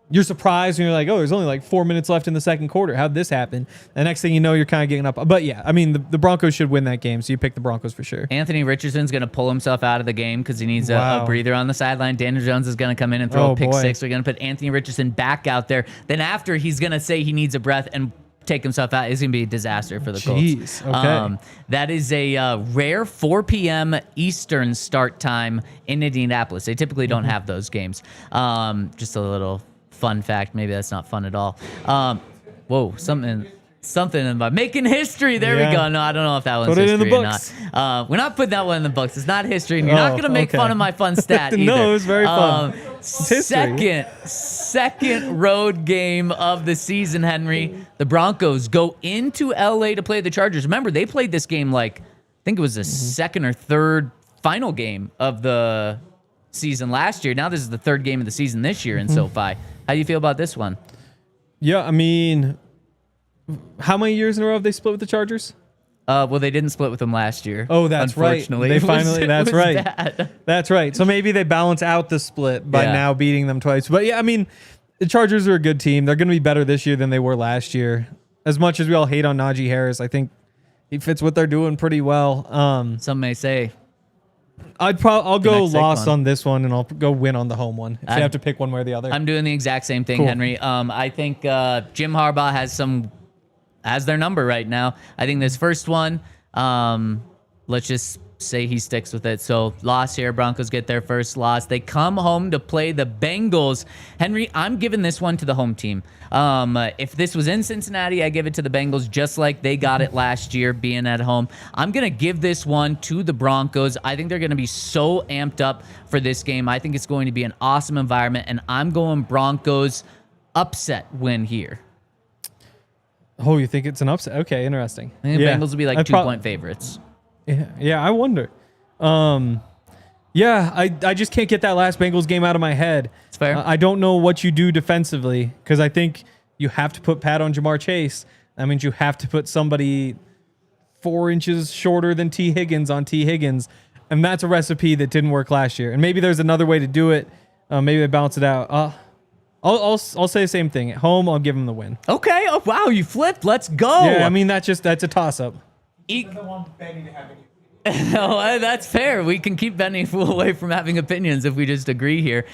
B: you're surprised and you're like, there's only like 4 minutes left in the second quarter. How'd this happen? The next thing you know, you're kind of getting up. But yeah, I mean, the Broncos should win that game, so you pick the Broncos for sure.
A: Anthony Richardson's going to pull himself out of the game because he needs a breather on the sideline. Daniel Jones is going to come in and throw a pick six. We're going to put Anthony Richardson back out there. Then after, he's going to say he needs a breath and take himself out, it's going to be a disaster for the
B: Jeez,
A: Colts.
B: okay.
A: That is a rare 4 p.m. Eastern start time in Indianapolis. They typically don't have those games. Just a little fun fact. Maybe that's not fun at all. Whoa, something about making history. There we go. No, I don't know if that one's
B: Put it
A: history
B: in the
A: or
B: books.
A: not. We're not putting that one in the books. It's not history. And you're not going to make fun of my fun stat either.
B: No, it was very fun. It's history.
A: Second road game of the season, Henry. The Broncos go into LA to play the Chargers. Remember, they played this game I think it was the second or third final game of the season last year. Now this is the third game of the season this year in SoFi. How do you feel about this one?
B: Yeah, I mean, how many years in a row have they split with the Chargers?
A: Well, they didn't split with them last year.
B: Oh, that's right.
A: Unfortunately.
B: They finally. That's right.
A: Bad.
B: That's right. So maybe they balance out the split by now beating them twice. But yeah, I mean, the Chargers are a good team. They're going to be better this year than they were last year. As much as we all hate on Najee Harris, I think he fits what they're doing pretty well.
A: Some may say.
B: I'll go loss on this one, and I'll go win on the home one. If you have to pick one way or the other.
A: I'm doing the exact same thing, Henry. I think Jim Harbaugh has their number right now. I think this first one, let's just say he sticks with it. So loss here. Broncos get their first loss. They come home to play the Bengals. Henry, I'm giving this one to the home team. If this was in Cincinnati, I give it to the Bengals just like they got it last year being at home. I'm going to give this one to the Broncos. I think they're going to be so amped up for this game. I think it's going to be an awesome environment, and I'm going Broncos upset win here.
B: Oh, you think it's an upset? Okay, interesting.
A: I think the Bengals will be like 2-point favorites.
B: Yeah, I wonder. Yeah, I just can't get that last Bengals game out of my head.
A: It's fair.
B: I don't know what you do defensively because I think you have to put Pat on Jamar Chase. That means you have to put somebody 4 inches shorter than T. Higgins on T. Higgins, and that's a recipe that didn't work last year. And maybe there's another way to do it. Maybe they balance it out. I'll say the same thing. At home, I'll give them the win.
A: Okay. Oh, wow, you flipped. Let's go.
B: Yeah, I mean, that's a toss-up.
C: Doesn't want Benny to have any.
A: No, that's fair. We can keep Benny away from having opinions if we just agree here.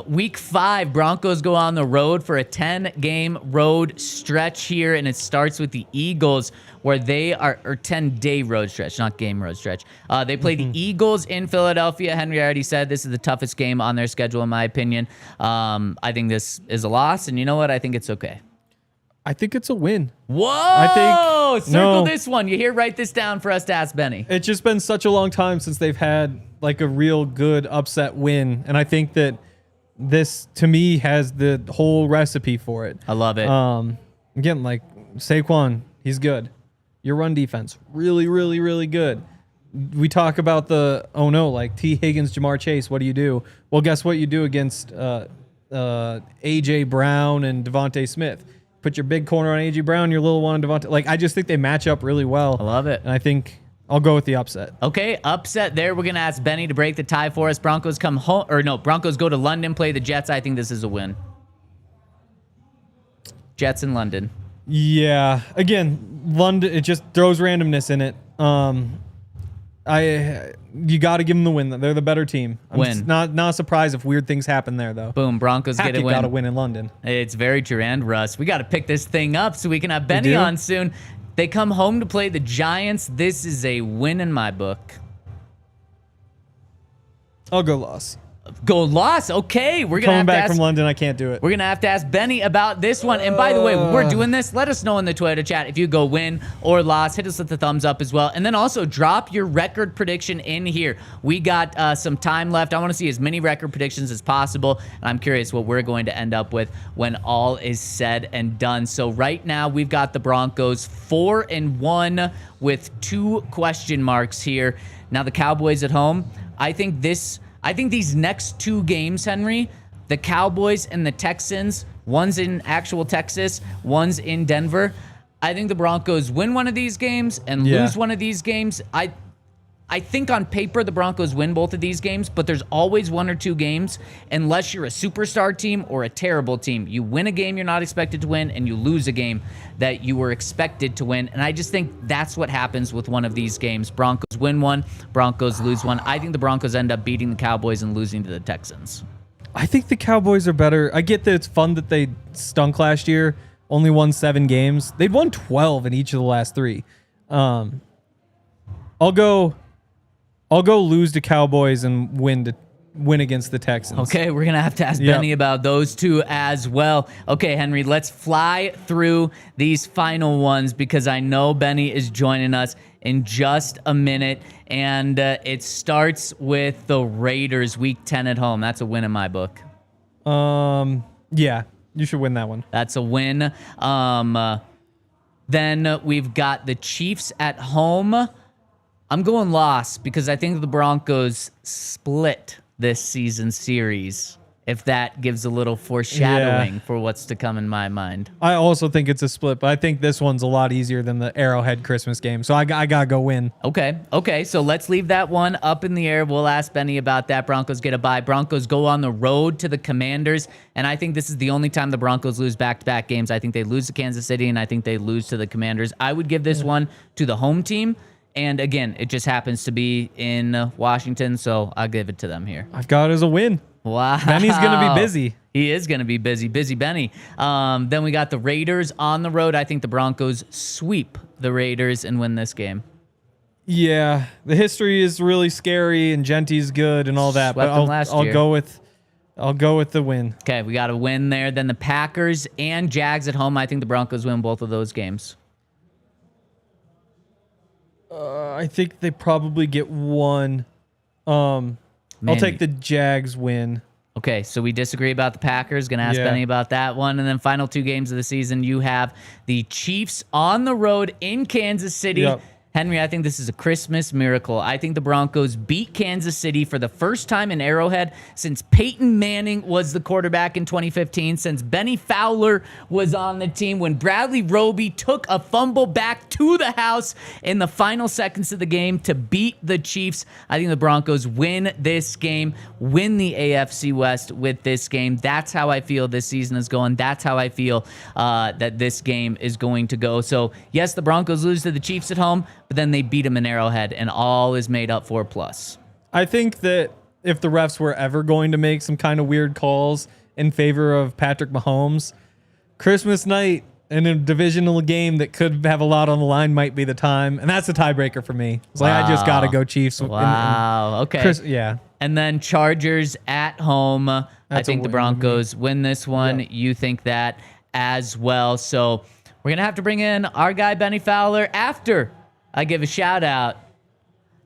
A: Week 5, Broncos go on the road for a 10-game road stretch here, and it starts with the Eagles, where they are, or 10-day road stretch, not game road stretch. They play the Eagles in Philadelphia. Henry already said this is the toughest game on their schedule, in my opinion. I think this is a loss, and you know what? I think it's okay.
B: I think it's a win.
A: Whoa! Circle this one. You hear? Write this down for us to ask Benny.
B: It's just been such a long time since they've had like a real good upset win, and I think that this, to me, has the whole recipe for it.
A: I love it.
B: Again, like Saquon, he's good. Your run defense, really, really, really good. We talk about like T. Higgins, Jamar Chase. What do you do? Well, guess what you do against A.J. Brown and Devontae Smith. Put your big corner on A.J. Brown, your little one on Devontae. Like, I just think they match up really well.
A: I love it.
B: And I think I'll go with the upset.
A: Okay, upset there. We're going to ask Benny to break the tie for us. Broncos come home, Broncos go to London, play the Jets. I think this is a win. Jets in London.
B: Yeah. Again, London, it just throws randomness in it. You got to give them the win. They're the better team. I'm not surprised if weird things happen there, though.
A: Boom, Broncos get a win.
B: Got to win in London.
A: It's very true. And Russ, we got to pick this thing up so we can have Benny on soon. They come home to play the Giants. This is a win in my book.
B: I'll go loss.
A: Go loss. Okay, we're gonna
B: coming
A: have
B: back
A: to ask,
B: from London. I can't do it.
A: We're gonna have to ask Benny about this one. And by the way, when we're doing this, let us know in the Twitter chat if you go win or loss. Hit us with the thumbs up as well, and then also drop your record prediction in here. We got some time left. I want to see as many record predictions as possible, and I'm curious what we're going to end up with when all is said and done. So right now we've got the Broncos 4-1 with 2 question marks here. Now the Cowboys at home. I think these next 2 games, Henry, the Cowboys and the Texans, one's in actual Texas, one's in Denver. I think the Broncos win one of these games and lose one of these games. I think on paper the Broncos win both of these games, but there's always 1 or 2 games, unless you're a superstar team or a terrible team. You win a game you're not expected to win, and you lose a game that you were expected to win. And I just think that's what happens with one of these games. Broncos win one, Broncos lose one. I think the Broncos end up beating the Cowboys and losing to the Texans.
B: I think the Cowboys are better. I get that it's fun that they stunk last year, only won 7 games. They'd won 12 in each of the last 3. I'll go lose to Cowboys and win against the Texans.
A: Okay, we're going to have to ask Benny about those two as well. Okay, Henry, let's fly through these final ones because I know Benny is joining us in just a minute. And it starts with the Raiders, Week 10 at home. That's a win in my book.
B: Yeah, you should win that one.
A: That's a win. Then we've got the Chiefs at home. I'm going loss because I think the Broncos split this season series, if that gives a little foreshadowing for what's to come in my mind.
B: I also think it's a split, but I think this one's a lot easier than the Arrowhead Christmas game. So I got to go win.
A: Okay. So let's leave that one up in the air. We'll ask Benny about that. Broncos get a bye. Broncos go on the road to the Commanders, and I think this is the only time the Broncos lose back-to-back games. I think they lose to Kansas City, and I think they lose to the Commanders. I would give this one to the home team. And again, it just happens to be in Washington, so I'll give it to them here.
B: I've got it as a win.
A: Wow.
B: Benny's going to be busy.
A: He is going to be busy. Busy Benny. Then we got the Raiders on the road. I think the Broncos sweep the Raiders and win this game.
B: Yeah, the history is really scary, and Genty's good and all that,
A: Swept
B: but
A: them last year.
B: I'll go with the win.
A: Okay, we got a win there. Then the Packers and Jags at home. I think the Broncos win both of those games.
B: I think they probably get one. I'll take the Jags win.
A: Okay, so we disagree about the Packers. Going to ask Benny about that one. And then final 2 games of the season, you have the Chiefs on the road in Kansas City.
B: Yep.
A: Henry, I think this is a Christmas miracle. I think the Broncos beat Kansas City for the first time in Arrowhead since Peyton Manning was the quarterback in 2015, since Bennie Fowler was on the team, when Bradley Roby took a fumble back to the house in the final seconds of the game to beat the Chiefs. I think the Broncos win this game, win the AFC West with this game. That's how I feel this season is going. That's how I feel that this game is going to go. So, yes, the Broncos lose to the Chiefs at home, but then they beat them in Arrowhead, and all is made up for plus.
B: I think that if the refs were ever going to make some kind of weird calls in favor of Patrick Mahomes, Christmas night in a divisional game that could have a lot on the line might be the time, and that's a tiebreaker for me. It's like I just got to go Chiefs.
A: Wow. Okay.
B: Yeah.
A: And then Chargers at home. I think the Broncos win this one. Yep. You think that as well. So we're going to have to bring in our guy, Bennie Fowler, after I give a shout out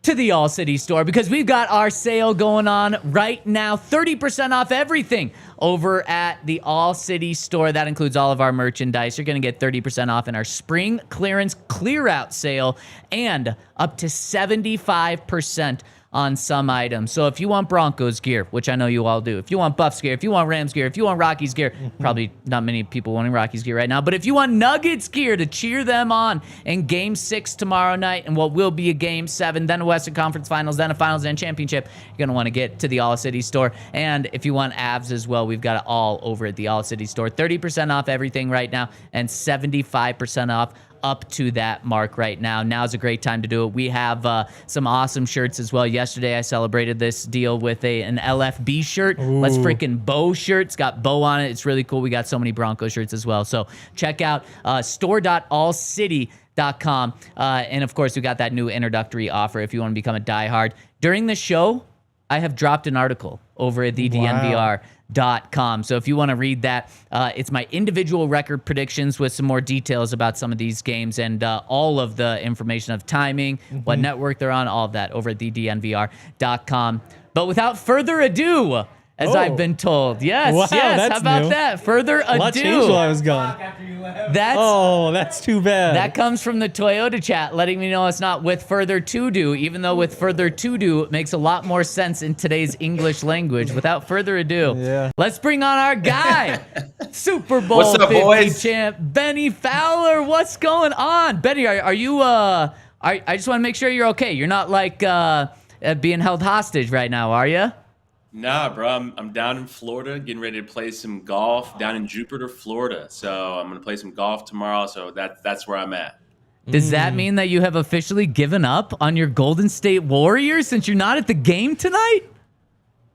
A: to the All City store because we've got our sale going on right now. 30% off everything over at the All City store. That includes all of our merchandise. You're going to get 30% off in our spring clearance clear out sale and up to 75% on some items. So if you want Broncos gear, which I know you all do, if you want Buffs gear, if you want Rams gear, if you want Rockies gear, probably not many people wanting Rockies gear right now, but if you want Nuggets gear to cheer them on in Game 6 tomorrow night and what will be a Game 7, then a Western Conference Finals, then a Finals and Championship, you're going to want to get to the All City store. And if you want Avs as well, we've got it all over at the All City store. 30% off everything right now and 75% off up to that mark right now. Now's a great time to do it. We have some awesome shirts as well. Yesterday, I celebrated this deal with an LFB shirt.
B: Ooh.
A: Let's freaking Bo shirt. It's got Bo on it. It's really cool. We got so many Broncos shirts as well. So check out store.allcity.com. And of course, we got that new introductory offer if you want to become a diehard. During the show, I have dropped an article over at the DNVR.com. So if you want to read that, it's my individual record predictions with some more details about some of these games and all of the information of timing, what network they're on, all of that over at the DNVR.com. But without further ado, as I've been told. Yes,
B: wow,
A: yes. How about
B: new.
A: that? Further ado.
B: Let's change while I was gone. That's too bad.
A: That comes from the Toyota chat, letting me know it's not with further to do, even though with further to do makes a lot more sense in today's English language. Without further ado, let's bring on our guy, Super Bowl
D: What's up,
A: 50
D: boys?
A: champ, Bennie Fowler. What's going on? Bennie, are you, I just want to make sure you're okay. You're not like being held hostage right now, are you?
D: Nah, bro, I'm down in Florida getting ready to play some golf down in Jupiter, Florida. So I'm going to play some golf tomorrow. So that's where I'm at.
A: Does that mean that you have officially given up on your Golden State Warriors since you're not at the game tonight?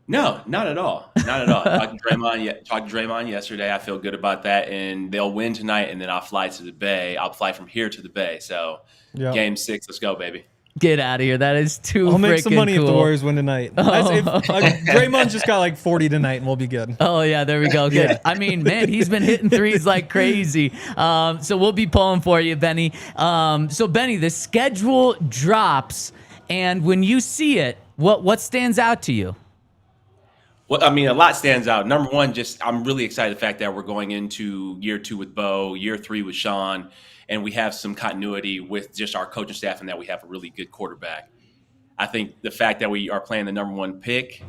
D: No, not at all. Not at all. Talked to Draymond yesterday. I feel good about that, and they'll win tonight, and then I'll fly to the Bay. I'll fly from here to the Bay. So,
B: Yep.
D: Game 6, let's go, baby.
A: Get out of here. That is too
B: I'll make some
A: freaking
B: money
A: cool.
B: if the Warriors win tonight. Draymond's just got like 40 tonight, and we'll be good.
A: Oh, yeah, there we go. Good.
B: Yeah.
A: I mean, man, he's been hitting threes like crazy. So we'll be pulling for you, Benny. So, Benny, the schedule drops, and when you see it, what stands out to you?
D: Well, I mean, a lot stands out. Number one, just I'm really excited the fact that we're going into year 2 with Bo, year 3 with Sean, and we have some continuity with just our coaching staff and that we have a really good quarterback. I think the fact that we are playing the number 1 pick,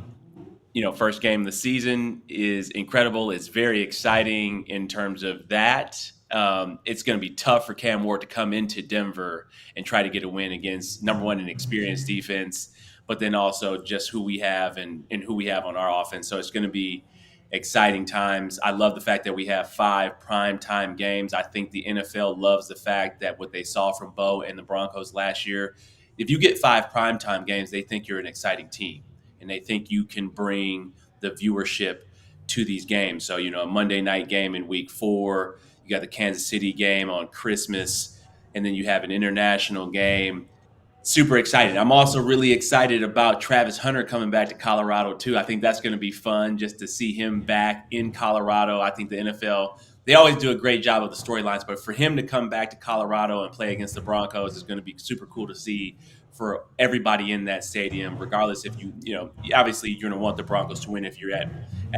D: first game of the season is incredible. It's very exciting in terms of that. It's going to be tough for Cam Ward to come into Denver and try to get a win against, number 1, an experienced defense, but then also just who we have and who we have on our offense. So it's going to be exciting times. I love the fact that we have 5 primetime games. I think the NFL loves the fact that what they saw from Bo and the Broncos last year, if you get 5 primetime games, they think you're an exciting team, and they think you can bring the viewership to these games. So, a Monday night game in week 4, you got the Kansas City game on Christmas, and then you have an international game. Super excited. I'm also really excited about Travis Hunter coming back to Colorado too. I think that's going to be fun just to see him back in Colorado. I think the NFL, they always do a great job of the storylines, but for him to come back to Colorado and play against the Broncos is going to be super cool to see for everybody in that stadium, regardless if obviously you're going to want the Broncos to win if you're at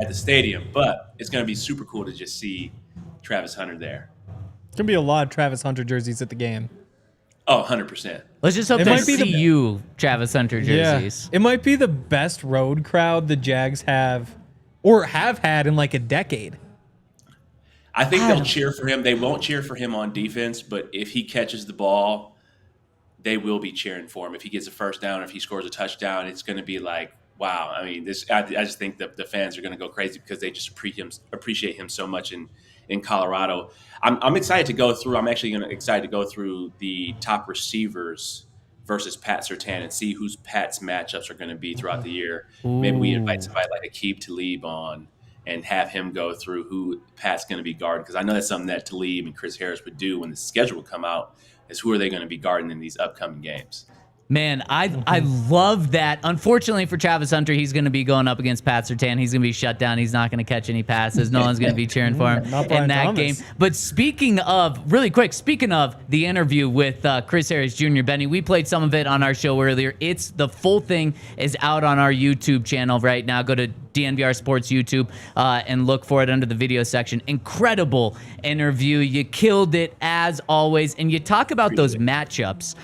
D: the stadium, but it's going to be super cool to just see Travis Hunter there.
B: It's going to be a lot of Travis Hunter jerseys at the game.
D: Oh, 100%.
A: Let's just hope they see you, Travis Hunter jerseys.
B: Yeah. It might be the best road crowd the Jags have had in like a decade.
D: I think they'll cheer for him. They won't cheer for him on defense, but if he catches the ball, they will be cheering for him. If he gets a first down, if he scores a touchdown, it's going to be like, wow. I mean, I just think that the fans are going to go crazy because they just appreciate him so much in Colorado. I'm excited to go through. I'm actually excited to go through the top receivers versus Pat Surtain and see whose Pat's matchups are going to be throughout the year.
A: Ooh.
D: Maybe we invite somebody like Aqib Talib on and have him go through who Pat's going to be guarding, because I know that's something that Talib and Chris Harris would do when the schedule would come out, is who are they going to be guarding in these upcoming games.
A: Man, I love that. Unfortunately for Travis Hunter, he's going to be going up against Pat Surtain. He's going to be shut down. He's not going to catch any passes. No one's going to be cheering for him in that game. But speaking of the interview with Chris Harris Jr., Benny, we played some of it on our show earlier. The full thing is out on our YouTube channel right now. Go to DNVR Sports YouTube and look for it under the video section. Incredible interview. You killed it as always. And you talk about those matchups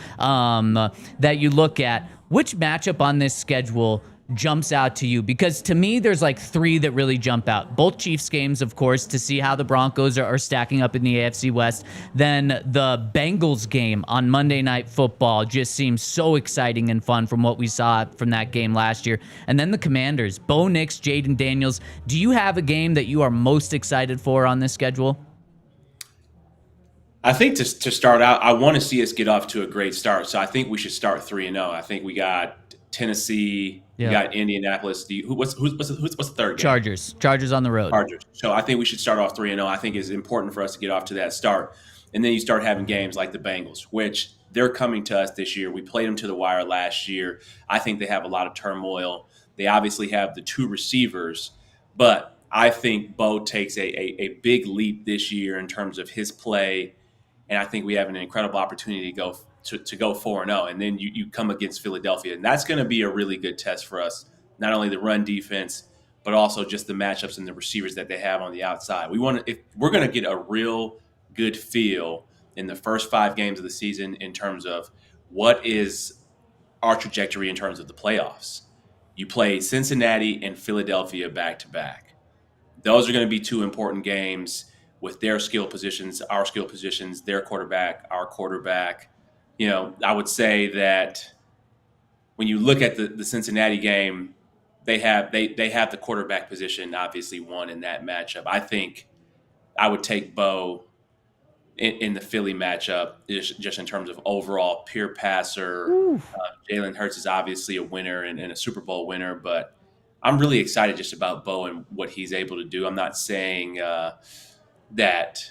A: that you look at. Which matchup on this schedule jumps out to you? Because to me, there's like 3 that really jump out. Both Chiefs games, of course, to see how the Broncos are stacking up in the AFC West. Then the Bengals game on Monday Night Football just seems so exciting and fun from what we saw from that game last year. And then the Commanders, Bo Nix, Jayden Daniels. Do you have a game that you are most excited for on this schedule?
D: I think to start out, I want to see us get off to a great start. So I think we should start 3-0. I think we got Tennessee, we got Indianapolis. What's the third game?
A: Chargers on the road.
D: Chargers. So I think we should start off 3-0. I think it's important for us to get off to that start. And then you start having games like the Bengals, which they're coming to us this year. We played them to the wire last year. I think they have a lot of turmoil. They obviously have the 2 receivers, but I think Bo takes a big leap this year in terms of his play. And I think we have an incredible opportunity to go 4-0. And then you come against Philadelphia. And that's going to be a really good test for us, not only the run defense, but also just the matchups and the receivers that they have on the outside. If we're going to get a real good feel in the first 5 games of the season in terms of what is our trajectory in terms of the playoffs. You play Cincinnati and Philadelphia back-to-back. Those are going to be 2 important games with their skill positions, our skill positions, their quarterback, our quarterback. I would say that when you look at the Cincinnati game, they have the quarterback position obviously won in that matchup. I think I would take Bo in the Philly matchup just in terms of overall pure passer. Jalen Hurts is obviously a winner and a Super Bowl winner, but I'm really excited just about Bo and what he's able to do. I'm not saying that,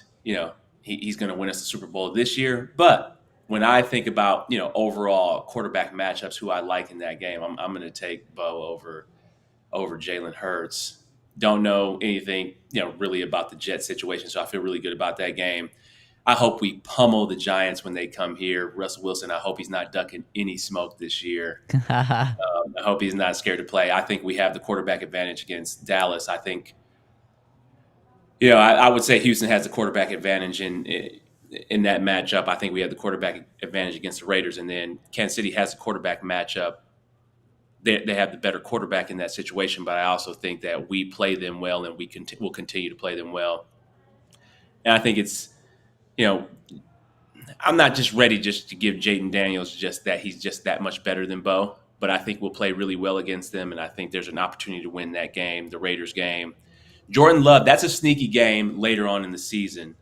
D: he's going to win us the Super Bowl this year, but when I think about, overall quarterback matchups, who I like in that game, I'm going to take Bo over Jalen Hurts. Don't know anything, really about the Jet situation, so I feel really good about that game. I hope we pummel the Giants when they come here. Russell Wilson, I hope he's not ducking any smoke this year. I hope he's not scared to play. I think we have the quarterback advantage against Dallas. I think, I would say Houston has the quarterback advantage in that matchup. I think we have the quarterback advantage against the Raiders, and then Kansas City has the quarterback matchup. They have the better quarterback in that situation, but I also think that we play them well, and we'll continue to play them well. And I think it's, I'm not just ready just to give Jayden Daniels just that he's just that much better than Bo, but I think we'll play really well against them, and I think there's an opportunity to win that game, the Raiders game. Jordan Love, that's a sneaky game later on in the season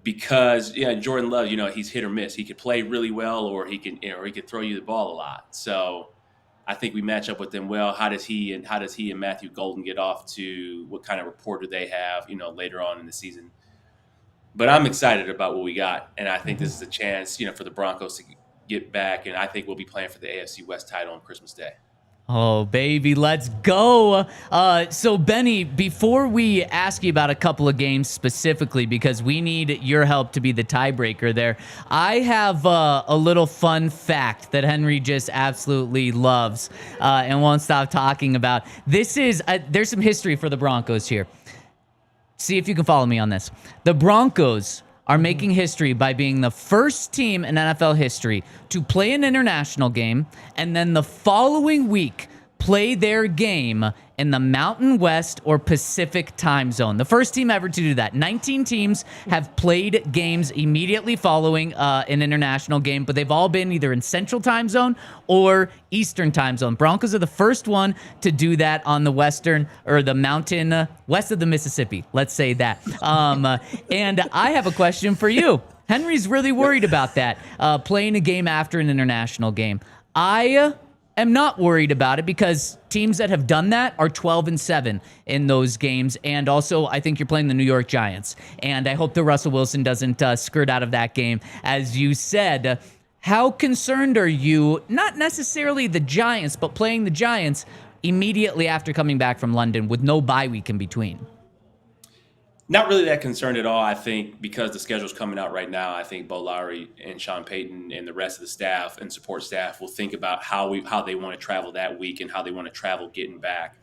D: because, Jordan Love, he's hit or miss. He could play really well, or he could throw you the ball a lot. So I think we match up with them well. How does he and Matthew Golden get off to? What kind of rapport do they have, later on in the season? But I'm excited about what we got, and I think this is a chance, for the Broncos to get back, and I think we'll be playing for the AFC West title on Christmas Day.
A: Oh, baby, let's go. So, Benny, before we ask you about a couple of games specifically, because we need your help to be the tiebreaker there, I have a little fun fact that Henry just absolutely loves and won't stop talking about. This is, there's some history for the Broncos here. See if you can follow me on this. The Broncos are making history by being the first team in NFL history to play an international game and then the following week play their game in the Mountain West or Pacific time zone. The first team ever to do that. 19 teams have played games immediately following an international game, but they've all been either in Central time zone or Eastern time zone. Broncos are the first one to do that on the Western or the mountain west of the Mississippi. Let's say that. And I have a question for you. Henry's really worried about that, playing a game after an international game. I am not worried about it because teams that have done that are 12-7 in those games. And also, I think you're playing the New York Giants. And I hope that Russell Wilson doesn't skirt out of that game. As you said, how concerned are you, not necessarily the Giants, but playing the Giants immediately after coming back from London with no bye week in between?
D: Not really that concerned at all. I think because the schedule's coming out right now, I think Bo Lowry and Sean Payton and the rest of the staff and support staff will think about how they want to travel that week and how they want to travel getting back.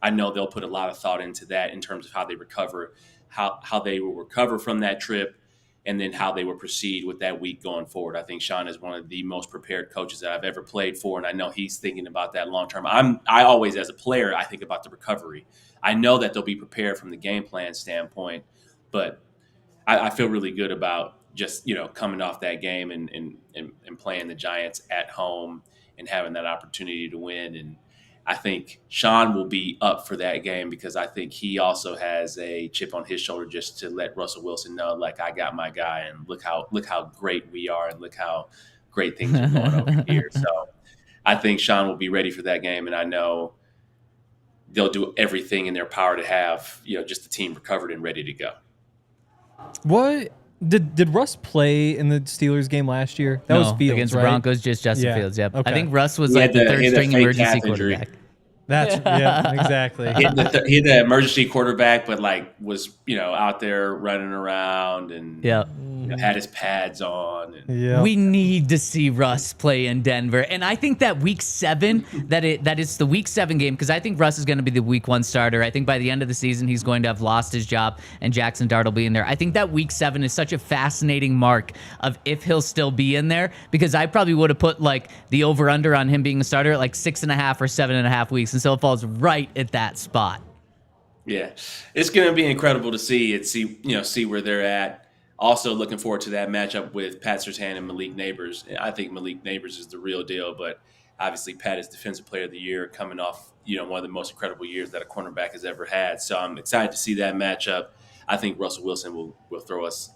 D: I know they'll put a lot of thought into that in terms of how they recover, how they will recover from that trip, and then how they will proceed with that week going forward. I think Sean is one of the most prepared coaches that I've ever played for, and I know he's thinking about that long term. I always, as a player, I think about the recovery. I know that they'll be prepared from the game plan standpoint, but I feel really good about just, coming off that game and playing the Giants at home and having that opportunity to win. And I think Sean will be up for that game because I think he also has a chip on his shoulder just to let Russell Wilson know, like, I got my guy, and look how great we are, and look how great things are going over here. So I think Sean will be ready for that game, and I know they'll do everything in their power to have, just the team recovered and ready to go.
B: What did Russ play in the Steelers game last year? That was Fields,
A: against
B: right?
A: the Broncos, just Justin Fields. Yep.
B: Okay.
A: I think Russ was like the third string emergency quarterback.
B: That's exactly.
D: He had the emergency quarterback, but was out there running around and had his pads on. And
A: We need to see Russ play in Denver, and I think that week 7, that it's the week 7 game, because I think Russ is going to be the week 1 starter. I think by the end of the season he's going to have lost his job, and Jackson Dart will be in there. I think that week 7 is such a fascinating mark of if he'll still be in there, because I probably would have put the over under on him being a starter at 6.5 or 7.5 weeks, and so it falls right at that spot.
D: Yeah, it's going to be incredible to see where they're at. Also looking forward to that matchup with Pat Surtain and Malik Neighbors. I think Malik Neighbors is the real deal, but obviously Pat is Defensive Player of the Year, coming off one of the most incredible years that a cornerback has ever had. So I'm excited to see that matchup. I think Russell Wilson will throw us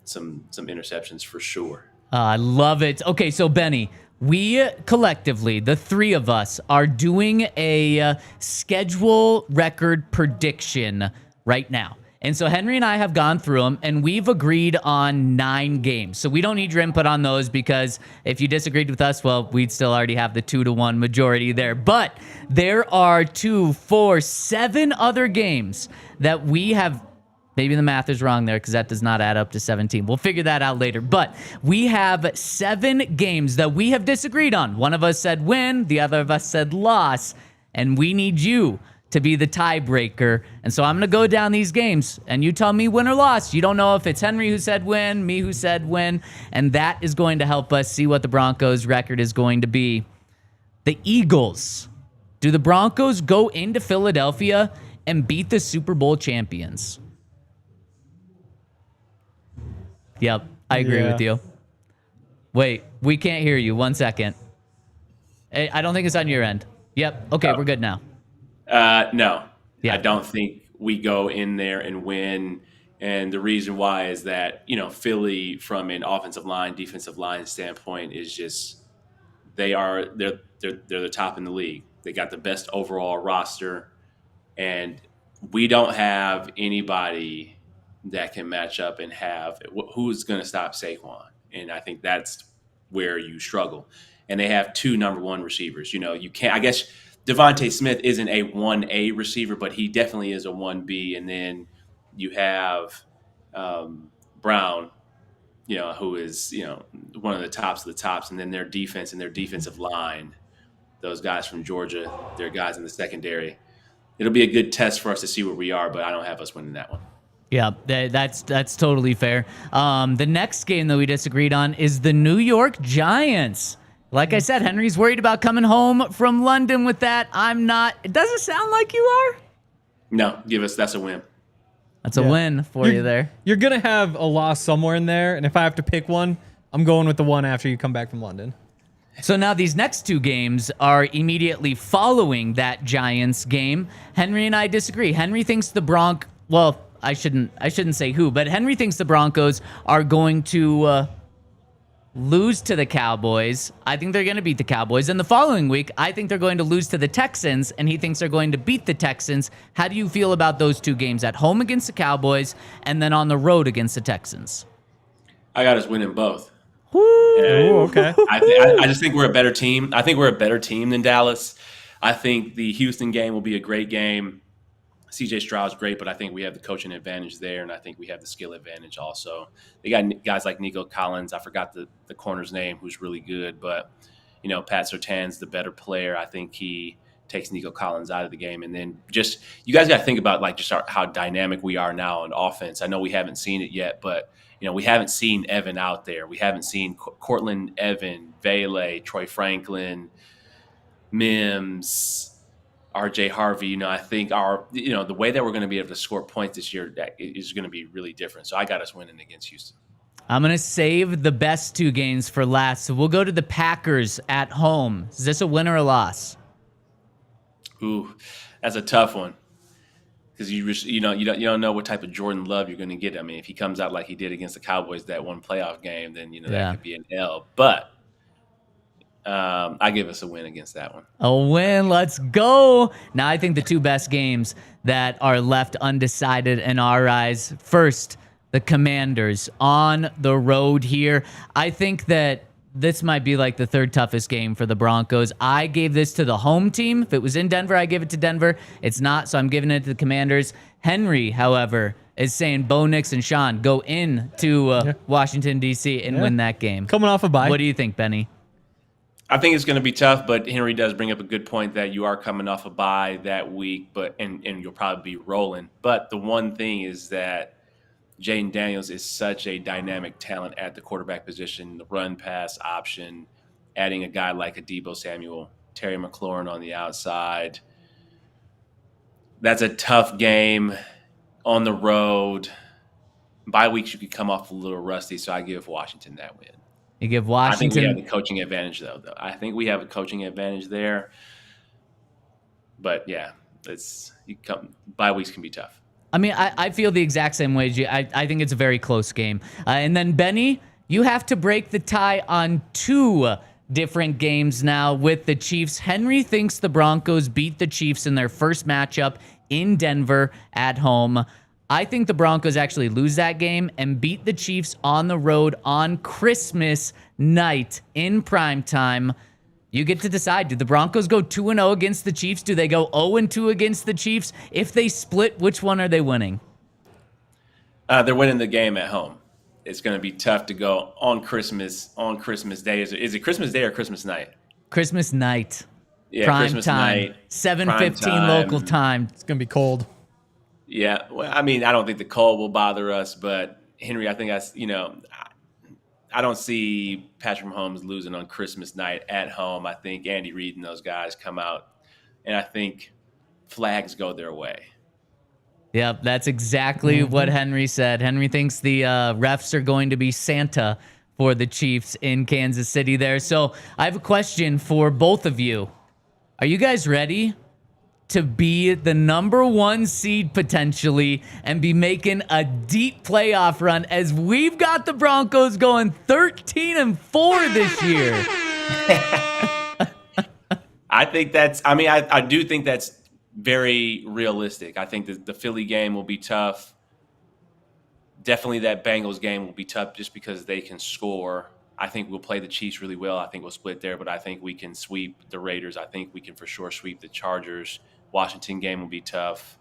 D: some interceptions for sure.
A: I love it. Okay, so Benny, we collectively, the three of us, are doing a schedule record prediction right now. And so Henry and I have gone through them, and we've agreed on 9 games. So we don't need your input on those, because if you disagreed with us, well, we'd still already have the 2-1 majority there. But there are 2, 4, 7 other games that we have. Maybe the math is wrong there, because that does not add up to 17. We'll figure that out later. But we have 7 games that we have disagreed on. One of us said win, the other of us said loss, and we need you to be the tiebreaker. And so I'm going to go down these games, and you tell me win or loss. You don't know if it's Henry who said win, me who said win, and that is going to help us see what the Broncos' record is going to be. The Eagles. Do the Broncos go into Philadelphia and beat the Super Bowl champions? Yep, I agree with you. Wait, we can't hear you. 1 second. I don't think it's on your end. Yep, okay, we're good now.
D: No,
A: Yeah.
D: I don't think we go in there and win. And the reason why is that, Philly, from an offensive line, defensive line standpoint, is just they're the top in the league. They got the best overall roster, and we don't have anybody that can match up and have who's going to stop Saquon. And I think that's where you struggle. And they have 2 number 1 receivers. You can't. I guess Devontae Smith isn't a 1A receiver, but he definitely is a 1B. And then you have Brown, who is, one of the tops. And then their defense and their defensive line, those guys from Georgia, they're guys in the secondary. It'll be a good test for us to see where we are, but I don't have us winning that one.
A: Yeah, that's totally fair. The next game that we disagreed on is the New York Giants. Like I said, Henry's worried about coming home from London with that. I'm not. It doesn't sound like you are.
D: No, that's a win.
A: That's a win for you there.
B: You're going to have a loss somewhere in there, and if I have to pick one, I'm going with the one after you come back from London.
A: So now these next 2 games are immediately following that Giants game. Henry and I disagree. Henry thinks the I shouldn't say who, but Henry thinks the Broncos are going to lose to the Cowboys. I think they're going to beat the Cowboys. And the following week, I think they're going to lose to the Texans, and he thinks they're going to beat the Texans. How do you feel about those 2 games, at home against the Cowboys and then on the road against the Texans?
D: I got us winning both.
B: Ooh, okay.
D: I just think we're a better team. I think we're a better team than Dallas. I think the Houston game will be a great game. CJ Stroud's great, but I think we have the coaching advantage there, and I think we have the skill advantage also. They got guys like Nico Collins. I forgot the corner's name, who's really good, but Pat Surtain's the better player. I think he takes Nico Collins out of the game, and then just you guys got to think about how dynamic we are now on offense. I know we haven't seen it yet, but we haven't seen Evan out there. We haven't seen Cortland Evan, Vele, Troy Franklin, Mims, RJ Harvey. I think the way that we're going to be able to score points this year is going to be really different. So I got us winning against Houston.
A: I'm going to save the best 2 games for last. So we'll go to the Packers at home. Is this a win or a loss?
D: Ooh, that's a tough one. Because you don't know what type of Jordan Love you're going to get. I mean, if he comes out like he did against the Cowboys that one playoff game, then that could be an L. But I give us a win against that one.
A: A win. Let's go. Now, I think the 2 best games that are left undecided in our eyes. First, the Commanders on the road here. I think that this might be like the 3rd toughest game for the Broncos. I gave this to the home team. If it was in Denver, I give it to Denver. It's not, so I'm giving it to the Commanders. Henry, however, is saying Bo Nix and Sean go into Washington, D.C. and win that game.
B: Coming off a bye.
A: What do you think, Benny?
D: I think it's going to be tough, but Henry does bring up a good point that you are coming off a bye that week, and you'll probably be rolling. But the one thing is that Jayden Daniels is such a dynamic talent at the quarterback position, the run pass option, adding a guy like a Deebo Samuel, Terry McLaurin on the outside. That's a tough game on the road. Bye weeks, you could come off a little rusty, so I give Washington that win.
A: You give Washington.
D: I think we have the coaching advantage, though. I think we have a coaching advantage there. But, yeah, bye weeks can be tough.
A: I mean, I feel the exact same way as you. I think it's a very close game. And then, Benny, you have to break the tie on 2 different games now with the Chiefs. Henry thinks the Broncos beat the Chiefs in their first matchup in Denver at home. I think the Broncos actually lose that game and beat the Chiefs on the road on Christmas night in primetime. You get to decide. Do the Broncos go 2-0 against the Chiefs? Do they go 0-2 against the Chiefs? If they split, which one are they winning?
D: They're winning the game at home. It's going to be tough to go on Christmas Day. Is it Christmas Day or Christmas night?
A: Christmas night.
D: Yeah,
A: prime
D: Christmas
A: time.
D: night.
A: 7:15 local time.
B: It's going to be cold.
D: Yeah, well, I mean, I don't think the cold will bother us, but Henry, I think I don't see Patrick Mahomes losing on Christmas night at home. I think Andy Reid and those guys come out, and I think flags go their way.
A: Yep, that's exactly what Henry said. Henry thinks the refs are going to be Santa for the Chiefs in Kansas City there. So I have a question for both of you. Are you guys ready to be the number 1 seed potentially and be making a deep playoff run as we've got the Broncos going 13-4 this year?
D: I do think that's very realistic. I think that the Philly game will be tough. Definitely that Bengals game will be tough just because they can score. I think we'll play the Chiefs really well. I think we'll split there, but I think we can sweep the Raiders. I think we can for sure sweep the Chargers. Washington game will be tough.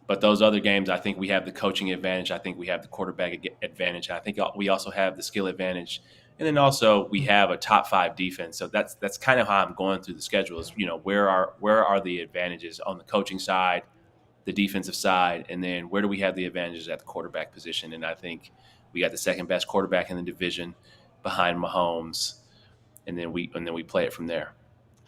D: But those other games, I think we have the coaching advantage. I think we have the quarterback advantage. I think we also have the skill advantage. And then also we have a top 5 defense. So that's kind of how I'm going through the schedule is, where are the advantages on the coaching side, the defensive side, and then where do we have the advantages at the quarterback position? And I think we got the second best quarterback in the division behind Mahomes. And then we play it from there.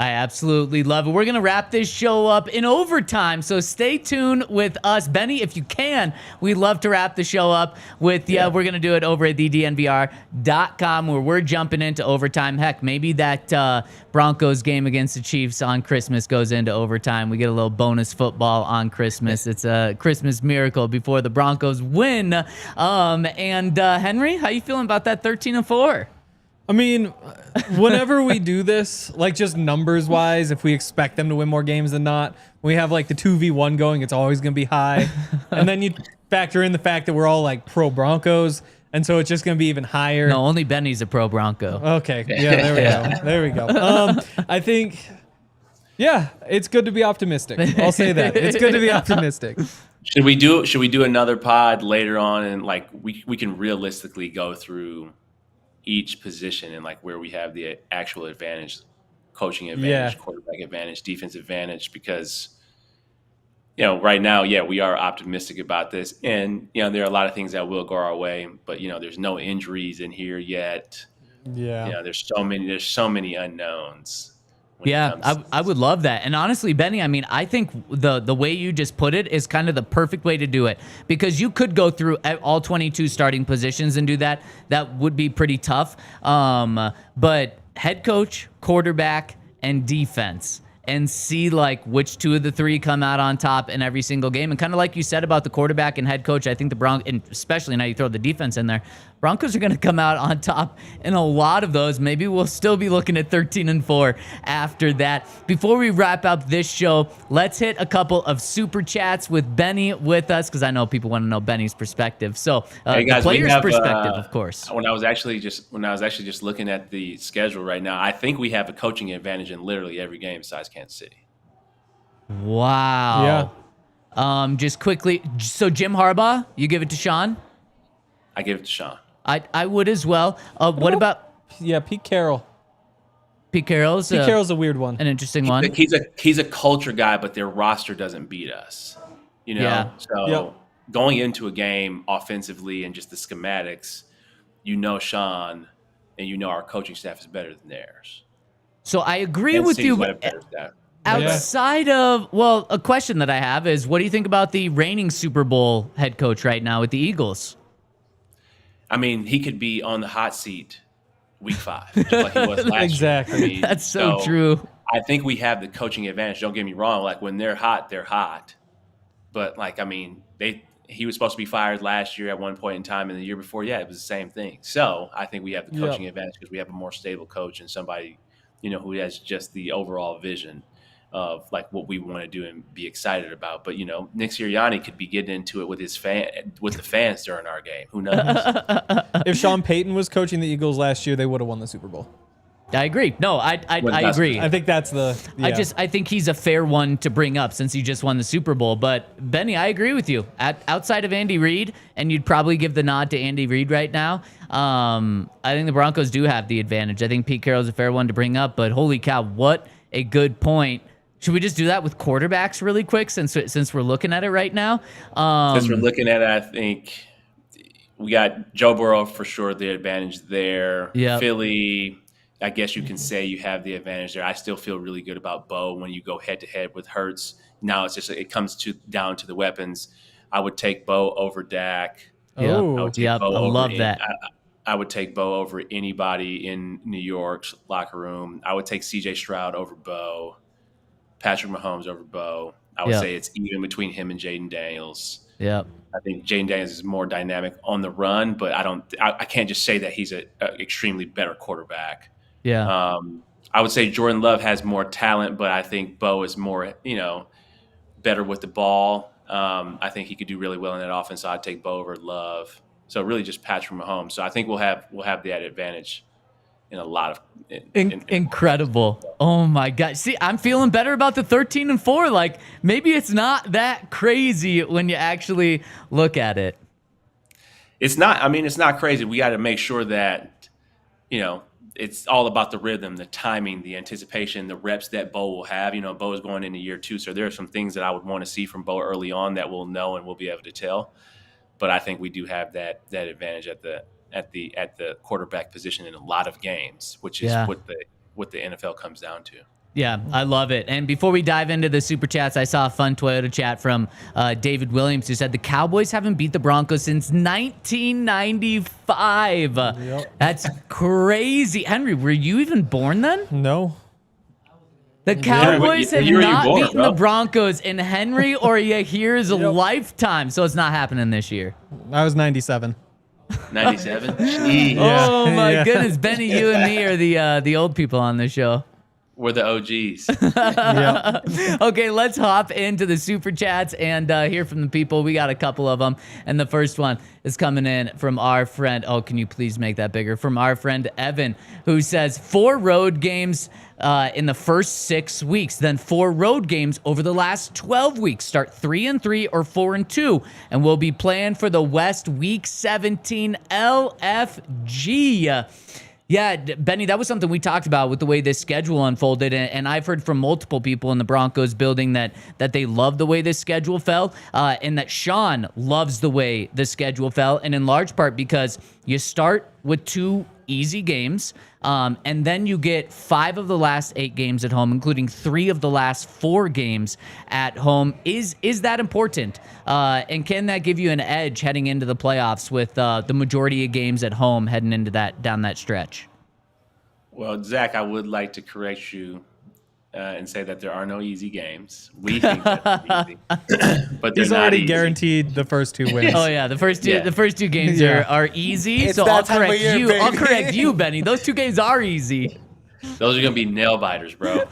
A: I absolutely love it. We're going to wrap this show up in overtime, so stay tuned with us. Benny, if you can, we'd love to wrap the show up with you. Yeah. We're going to do it over at DNVR.com where we're jumping into overtime. Heck, maybe that Broncos game against the Chiefs on Christmas goes into overtime. We get a little bonus football on Christmas. It's a Christmas miracle before the Broncos win. Henry, how you feeling about that 13-4?
B: I mean, whenever we do this, like just numbers wise, if we expect them to win more games than not, we have like the 2v1 going, it's always going to be high. And then you factor in the fact that we're all like pro Broncos. And so it's just going to be even higher.
A: No, only Benny's a pro Bronco.
B: Okay. Yeah, there we go. There we go. I think, yeah, it's good to be optimistic. I'll say that. It's good to be optimistic.
D: Should we do another pod later on and like we can realistically go through each position and like where we have the actual advantage, coaching advantage, quarterback advantage, defensive advantage, because right now, we are optimistic about this, and there are a lot of things that will go our way, but there's no injuries in here yet. There's so many unknowns.
A: I would love that. And honestly, Benny, I mean, I think the way you just put it is kind of the perfect way to do it, because you could go through all 22 starting positions and do that. That would be pretty tough. But head coach, quarterback, and defense, and see like which 2 of the 3 come out on top in every single game. And kind of like you said about the quarterback and head coach, I think the Broncos, and especially now you throw the defense in there, Broncos are going to come out on top in a lot of those. Maybe we'll still be looking at 13-4 after that. Before we wrap up this show, let's hit a couple of super chats with Benny with us, because I know people want to know Benny's perspective. So
D: hey guys,
A: the player's perspective, of course.
D: When I was actually just looking at the schedule right now, I think we have a coaching advantage in literally every game besides Kansas City.
A: Wow. Yeah. Just quickly, so Jim Harbaugh, you give it to Sean?
D: I give it to Sean.
A: I would as well. What about?
B: Yeah, Pete Carroll.
A: Pete Carroll's
B: a weird one.
A: An interesting one.
D: He's a culture guy, but their roster doesn't beat us. So going into a game offensively and just the schematics, Sean and our coaching staff is better than theirs.
A: So I agree with you. Outside of, a question that I have is, what do you think about the reigning Super Bowl head coach right now with the Eagles?
D: I mean, he could be on the hot seat week 5, just like he was last
B: exactly.
D: year. I mean,
A: that's so true.
D: I think we have the coaching advantage. Don't get me wrong. Like when they're hot, they're hot. But like, I mean, he was supposed to be fired last year at one point in time, and the year before, it was the same thing. So I think we have the coaching advantage because we have a more stable coach and somebody, who has just the overall vision of like what we want to do and be excited about. But Nick Sirianni could be getting into it with the fans during our game. Who knows?
B: If Sean Payton was coaching the Eagles last year, they would have won the Super Bowl.
A: I agree. No, I agree.
B: I think that's the. Yeah.
A: I think he's a fair one to bring up since he just won the Super Bowl. But Benny, I agree with you. Outside of Andy Reid, and you'd probably give the nod to Andy Reid right now. I think the Broncos do have the advantage. I think Pete Carroll's a fair one to bring up. But holy cow, what a good point. Should we just do that with quarterbacks really quick since we're looking at it right now?
D: Since we're looking at it, I think we got Joe Burrow for sure, the advantage there.
A: Yeah.
D: Philly, I guess you can say you have the advantage there. I still feel really good about Bo when you go head-to-head with Hurts. Now it comes down to the weapons. I would take Bo over Dak.
A: Yeah. I love that.
D: I would take Bo over anybody in New York's locker room. I would take C.J. Stroud over Bo. Patrick Mahomes over Bo. I would say it's even between him and Jayden Daniels.
A: Yeah.
D: I think Jayden Daniels is more dynamic on the run, but I can't just say that he's an extremely better quarterback.
A: Yeah.
D: I would say Jordan Love has more talent, but I think Bo is more, better with the ball. I think he could do really well in that offense. So I'd take Bo over Love. So really just Patrick Mahomes. So I think we'll have that advantage in a lot of
A: incredible. Oh my God. See, I'm feeling better about the 13-4. Like maybe it's not that crazy when you actually look at it.
D: It's not crazy. We got to make sure that, it's all about the rhythm, the timing, the anticipation, the reps that Bo will have. Bo is going into year 2, so there are some things that I would want to see from Bo early on that we'll know and we'll be able to tell. But I think we do have that advantage at the quarterback position in a lot of games, which is what the NFL comes down to.
A: Yeah, I love it. And before we dive into the Super Chats, I saw a fun Toyota chat from David Williams who said the Cowboys haven't beat the Broncos since 1995. Yep. That's crazy. Henry, were you even born then?
B: No.
A: The Cowboys have not beaten the Broncos in Henry or Yahir's lifetime, so it's not happening this year.
B: I was 97.
D: 97?
A: Oh, my goodness. Benny, you and me are the old people on this show.
D: We're the OGs.
A: Okay, let's hop into the Super Chats and hear from the people. We got a couple of them. And the first one is coming in from our friend. Oh, can you please make that bigger? From our friend Evan, who says 4 road games in the first 6 weeks, then 4 road games over the last 12 weeks. Start 3-3 or 4-2. And we'll be playing for the West Week 17 LFG. Yeah, Benny, that was something we talked about with the way this schedule unfolded, and I've heard from multiple people in the Broncos building that they love the way this schedule fell, and that Sean loves the way the schedule fell, and in large part because you start with 2 easy games, and then you get 5 of the last 8 games at home, including 3 of the last 4 games at home. Is that important? And can that give you an edge heading into the playoffs with the majority of games at home heading into down that stretch?
D: Well, Zach, I would like to correct you and say that there are no easy games. We think that they're easy, but they're
B: He's
D: not
B: already
D: easy.
B: guaranteed the first 2 wins.
A: Oh yeah, the first two games are easy.
C: It's
A: so
C: that
A: I'll
C: time of
A: correct
C: year,
A: you.
C: baby.
A: I'll correct you, Benny. Those 2 games are easy.
D: Those are going to be nail biters, bro.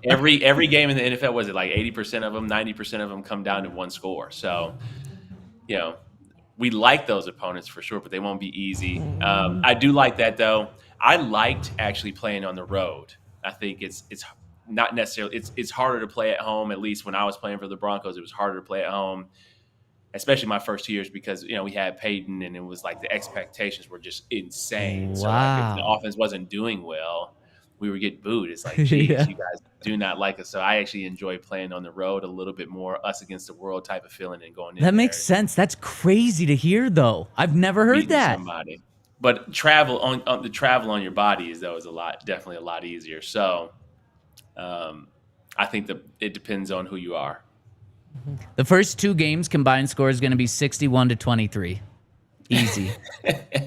D: Every game in the NFL, was it like 80% of them, 90% of them come down to 1 score. So, we like those opponents for sure, but they won't be easy. I do like that though. I liked actually playing on the road. I think it's not necessarily it's harder to play at home. At least when I was playing for the Broncos, it was harder to play at home, especially my first 2 years because we had Payton and it was like the expectations were just insane. So like, if the offense wasn't doing well, we would get booed. It's like, geez, you guys do not like us. So I actually enjoy playing on the road a little bit more, us against the world type of feeling and going in.
A: That makes sense. That's crazy to hear, though. I've never heard that.
D: Somebody. But travel on the travel on your body is definitely a lot easier. So I think that it depends on who you are.
A: The first 2 games combined score is going to be 61-23. Easy.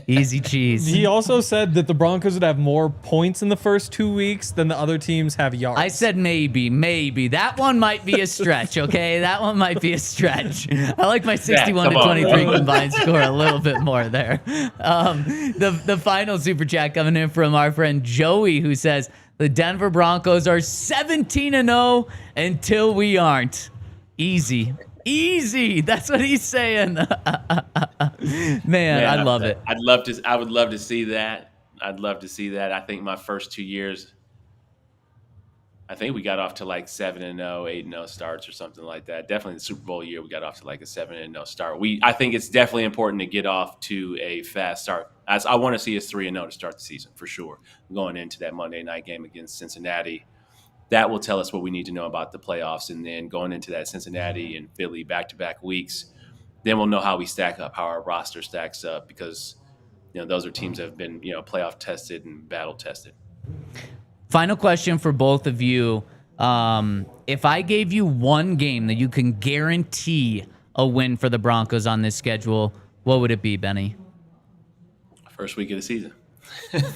A: Easy cheese.
B: He also said that the Broncos would have more points in the first 2 weeks than the other teams have yards.
A: I said maybe. That one might be a stretch, okay? That one might be a stretch. I like my 61 to 23 combined score a little bit more there. The final super chat coming in from our friend Joey, who says, the Denver Broncos are 17-0 until we aren't. Easy. That's what he's saying. Man, I love it.
D: I would love to see that. I think my first 2 years, I think we got off to like 7-0, 8-0 starts or something like that. Definitely the Super Bowl year, we got off to like a 7-0 start. I think it's definitely important to get off to a fast start. As I want to see us 3-0 to start the season for sure. Going into that Monday night game against Cincinnati, that will tell us what we need to know about the playoffs. And then going into that Cincinnati and Philly back-to-back weeks, then we'll know how we stack up, how our roster stacks up, because those are teams that have been playoff tested and battle tested.
A: Final question for both of you. If I gave you one game that you can guarantee a win for the Broncos on this schedule, what would it be, Benny?
D: First week of the season.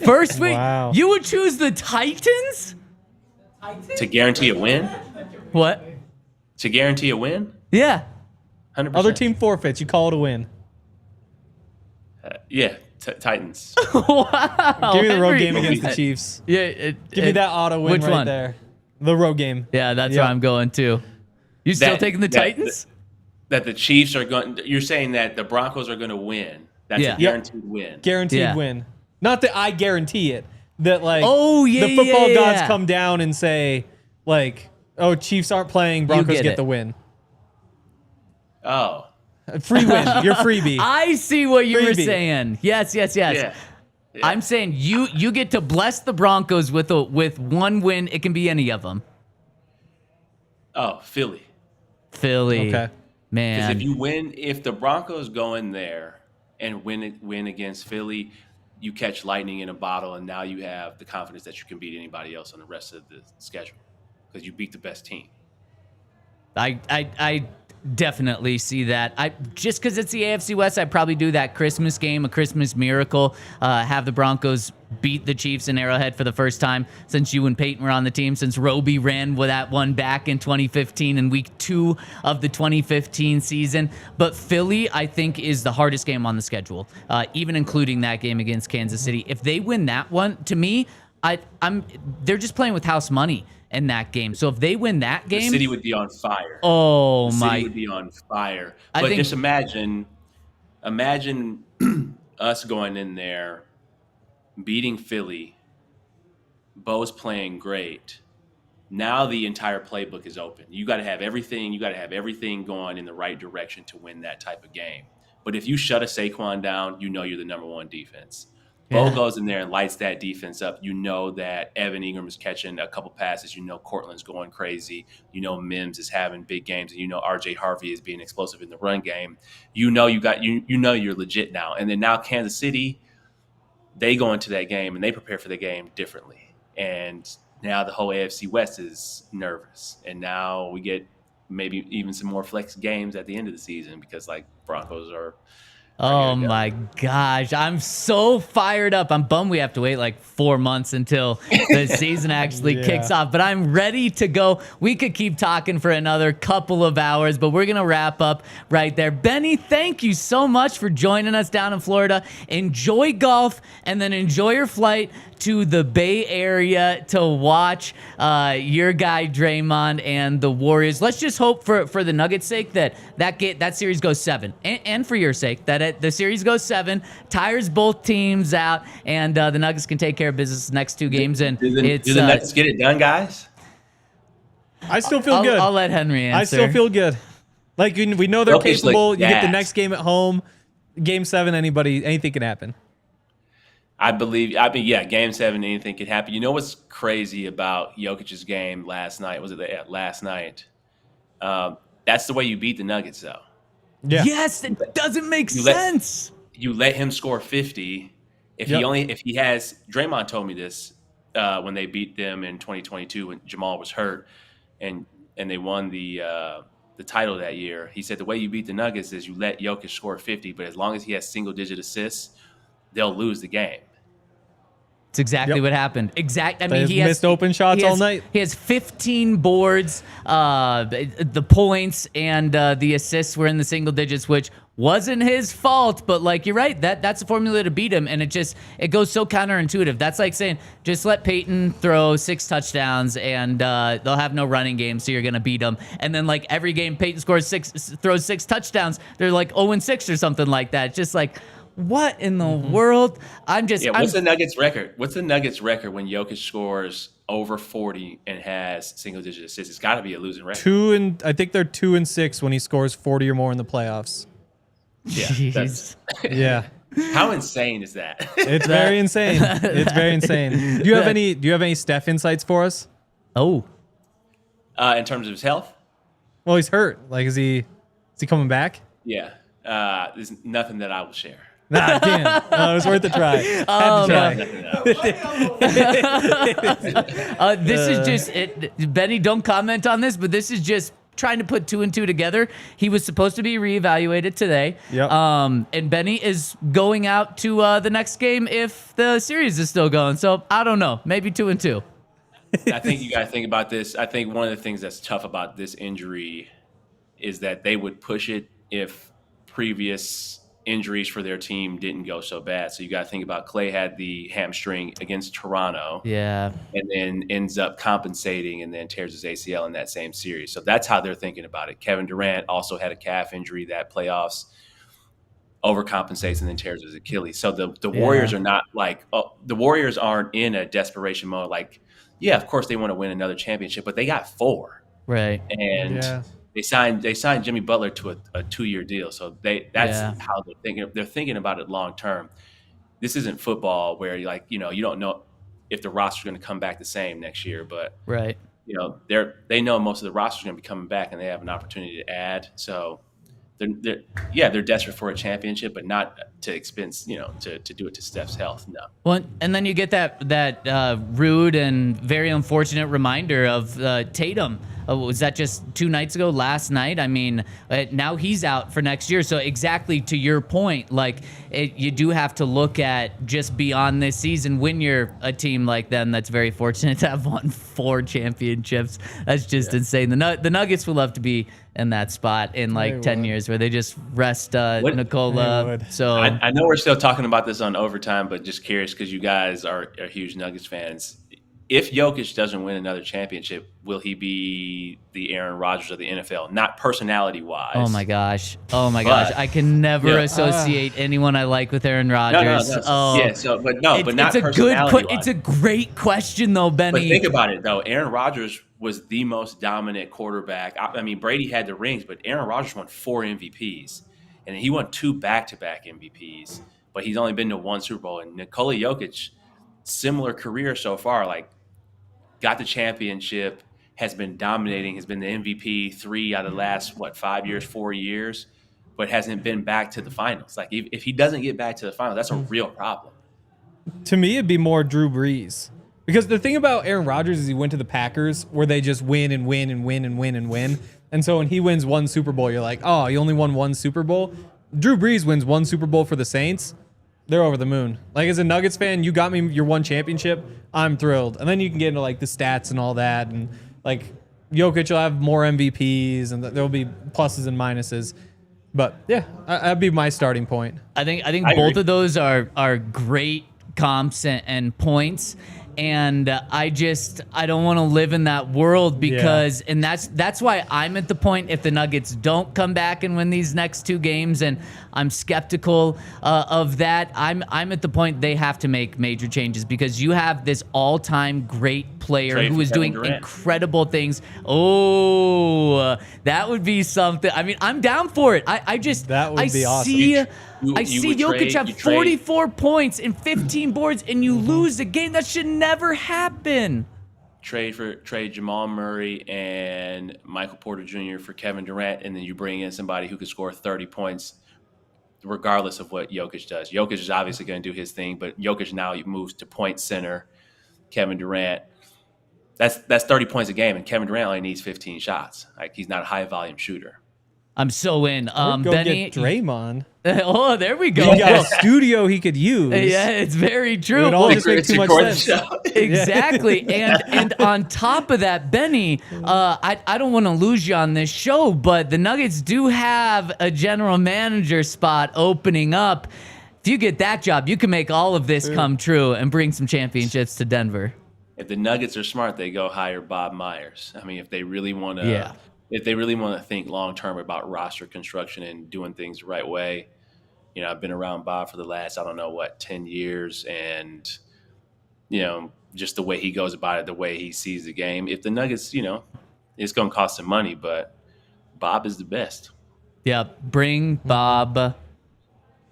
A: First week?
B: Wow.
A: You would choose the Titans?
D: To guarantee a win?
A: What?
D: To guarantee a win?
A: Yeah.
D: 100%.
B: Other team forfeits. You call it a win.
D: Yeah, Titans.
A: Wow.
B: Give me the road
A: Henry.
B: game against the Chiefs.
A: Yeah.
B: Give me that auto win
A: which
B: right
A: one?
B: there. The road game.
A: Yeah, that's where I'm going too. You still taking the Titans?
D: That the Chiefs are going. You're saying that the Broncos are going to win. That's
A: Yeah.
D: a guaranteed win.
B: Guaranteed win. Not that I guarantee it. That
A: the
B: football gods come down and say Chiefs aren't playing, Broncos get the win.
D: Oh.
B: Free win. You're freebie.
A: I see what you were
B: Freebie.
A: saying. Yes.
D: Yeah.
A: I'm saying you get to bless the Broncos with one win. It can be any of them.
D: Oh, Philly.
B: Okay.
A: Man.
D: Because if the Broncos go in there and win against Philly, you catch lightning in a bottle, and now you have the confidence that you can beat anybody else on the rest of the schedule because you beat the best team.
A: I definitely see that. Just because it's the AFC West, I'd probably do that Christmas game, a Christmas miracle, have the Broncos beat the Chiefs in Arrowhead for the first time since you and Payton were on the team, since Roby ran with that one back in 2015 in week 2 of the 2015 season. But Philly, I think, is the hardest game on the schedule, even including that game against Kansas City. If they win that one, to me, they're just playing with house money in that game. So if they win that game,
D: the city would be on fire.
A: Oh
D: the
A: my!
D: City would be on fire. But just imagine us going in there, beating Philly. Bo's playing great. Now the entire playbook is open. You got to have everything. You got to have everything going in the right direction to win that type of game. But if you shut a Saquon down, you know you're the number one defense. Bo goes in there and lights that defense up. You know that Evan Ingram is catching a couple passes. You know Cortland's going crazy. You know Mims is having big games, and you know RJ Harvey is being explosive in the run game. You know you're legit now. And then now Kansas City, they go into that game and they prepare for the game differently. And now the whole AFC West is nervous. And now we get maybe even some more flex games at the end of the season because Broncos are.
A: Oh my gosh, I'm so fired up. I'm bummed we have to wait 4 months until the season actually kicks off, but I'm ready to go. We could keep talking for another couple of hours, but we're going to wrap up right there. Benny, thank you so much for joining us down in Florida. Enjoy golf and then enjoy your flight to the Bay Area to watch your guy Draymond and the Warriors. Let's just hope for the Nuggets' sake that series goes 7, and for your sake that the series goes 7, tires both teams out, and the Nuggets can take care of business the next 2 games. And
D: do the Nuggets get it done, guys?
B: I still feel good.
A: I'll let Henry answer.
B: I still feel good. We know they're capable. You get the next game at home. Game 7, anything can happen.
D: I mean, Game 7, anything could happen. You know what's crazy about Jokic's game last night? Last night? That's the way you beat the Nuggets, though.
B: Yeah.
A: Yes, it doesn't make sense.
D: You let him score 50. If he has, Draymond told me this when they beat them in 2022 when Jamal was hurt, and they won the the title that year. He said the way you beat the Nuggets is you let Jokic score 50, but as long as he has single-digit assists, they'll lose the game.
A: It's exactly what happened. I mean, he
B: missed open shots all night.
A: He has 15 boards. The points and the assists were in the single digits, which wasn't his fault. But like you're right, that's a formula to beat him, and it goes so counterintuitive. That's like saying just let Payton throw 6 touchdowns, and they'll have no running game, so you're gonna beat them. And then like every game Payton throws 6 touchdowns, they're like 0-6 or something like that. It's just like, what in the world?
D: What's the Nuggets record? What's the Nuggets record when Jokic scores over 40 and has single-digit assists? It's got to be a losing record.
B: I think they're 2-6 when he scores 40 or more in the playoffs.
D: Yeah.
A: Jeez.
B: Yeah.
D: How insane is that?
B: It's very insane. It's very insane. Do you have any Steph insights for us?
A: Oh,
D: In terms of his health?
B: Well, he's hurt. Like, is he coming back?
D: Yeah. There's nothing that I will share.
B: Nah, damn. It was worth a try. Had to try.
A: this is just it. Benny, don't comment on this, but this is just trying to put 2 and 2 together. He was supposed to be reevaluated today.
B: Yep.
A: And Benny is going out to the next game if the series is still going. So I don't know, maybe 2 and 2.
D: I think you got to think about this. I think one of the things that's tough about this injury is that they would push it if previous injuries for their team didn't go so bad. So you got to think about Clay had the hamstring against Toronto.
A: Yeah.
D: And then ends up compensating and then tears his ACL in that same series. So that's how they're thinking about it. Kevin Durant also had a calf injury that playoffs, overcompensates and then tears his Achilles. So the Warriors are not like, the Warriors aren't in a desperation mode. Like, yeah, of course they want to win another championship, but they got 4.
A: Right.
D: And they signed Jimmy Butler to a 2-year deal. So that's how they're thinking. They're thinking about it long term. This isn't football where you don't know if the roster's going to come back the same next year, but
A: right.
D: They know most of the roster's going to be coming back and they have an opportunity to add. So they're desperate for a championship, but not to expense, to do it to Steph's health. No.
A: Well, and then you get that rude and very unfortunate reminder of Tatum. Was that just 2 nights ago? Last night? I mean, now he's out for next year. So exactly to your point, like you do have to look at just beyond this season. When you're a team like them, that's very fortunate to have won 4 championships. That's just insane. The Nuggets would love to be in that spot in like 10 years where they just rest Nikola. So
D: I know we're still talking about this on overtime, but just curious because you guys are huge Nuggets fans. If Jokic doesn't win another championship, will he be the Aaron Rodgers of the NFL? Not personality-wise.
A: Oh my gosh! I can never associate anyone I like with Aaron Rodgers.
D: But not personality-wise.
A: It's a great question, though, Benny.
D: But think about it, though. Aaron Rodgers was the most dominant quarterback. I mean, Brady had the rings, but Aaron Rodgers won 4 MVPs, and he won 2 back-to-back MVPs. But he's only been to 1 Super Bowl. And Nikola Jokic, similar career so far, like got the championship, has been dominating, has been the MVP 3 out of the last 4 years, but hasn't been back to the finals. Like if he doesn't get back to the finals, that's a real problem.
B: To me, it'd be more Drew Brees. Because the thing about Aaron Rodgers is he went to the Packers where they just win and win and win and win and win. And so when he wins 1 Super Bowl, you're like, oh, he only won 1 Super Bowl. Drew Brees wins 1 Super Bowl for the Saints. They're over the moon. Like, as a Nuggets fan, you got me your 1 championship. I'm thrilled. And then you can get into, like, the stats and all that. And, like, Jokic will have more MVPs, and there'll be pluses and minuses. But, yeah, that'd be my starting point.
A: I think both of those are great comps and points. And I don't want to live in that world because, and that's why I'm at the point if the Nuggets don't come back and win these next 2 games, and I'm skeptical of that. I'm at the point they have to make major changes because you have this all-time great player who is doing incredible things. Oh, that would be something. I mean, I'm down for it.
B: That would be awesome.
A: I see Jokic have 44 points and 15 boards, and you lose the game. That should never happen.
D: Trade Jamal Murray and Michael Porter Jr. for Kevin Durant, and then you bring in somebody who could score 30 points regardless of what Jokic does. Jokic is obviously going to do his thing, but Jokic now moves to point center. Kevin Durant that's 30 points a game, and Kevin Durant only needs 15 shots. Like, he's not a high volume shooter.
A: I'm so in.
B: Go
A: Benny,
B: get Draymond.
A: Oh, there we go.
B: He got a studio he could use.
A: Yeah, it's very true.
B: It would all just make too much sense.
A: Exactly. And on top of that, Benny, I don't want to lose you on this show, but the Nuggets do have a general manager spot opening up. If you get that job, you can make all of this come true and bring some championships to Denver.
D: If the Nuggets are smart, they go hire Bob Myers. I mean, if they really want to,
A: Yeah.
D: if they really want to think long term about roster construction and doing things the right way, I've been around Bob for the last 10 years, and just the way he goes about it, the way he sees the game. If the Nuggets, it's going to cost some money, but Bob is the best.
A: Yeah, bring Bob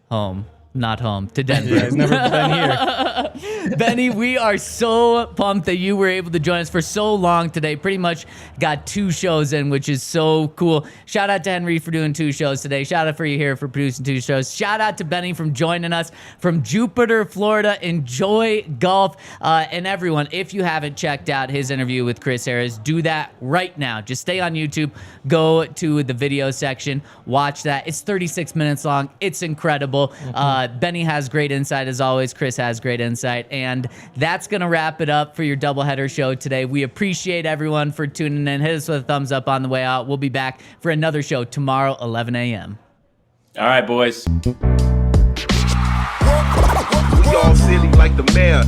A: home. Not home, to Denver.
B: Yeah, he's never been here.
A: Benny, we are so pumped that you were able to join us for so long today. Pretty much got 2 shows in, which is so cool. Shout out to Henry for doing 2 shows today. Shout out for you here for producing 2 shows. Shout out to Benny from joining us from Jupiter, Florida. Enjoy golf. And everyone, if you haven't checked out his interview with Chris Harris, do that right now. Just stay on YouTube. Go to the video section. Watch that. It's 36 minutes long. It's incredible. Benny has great insight as always. Chris has great insight. And that's going to wrap it up for your doubleheader show today. We appreciate everyone for tuning in. Hit us with a thumbs up on the way out. We'll be back for another show tomorrow, 11 a.m.
D: All right, boys.
E: We all silly like the mayor.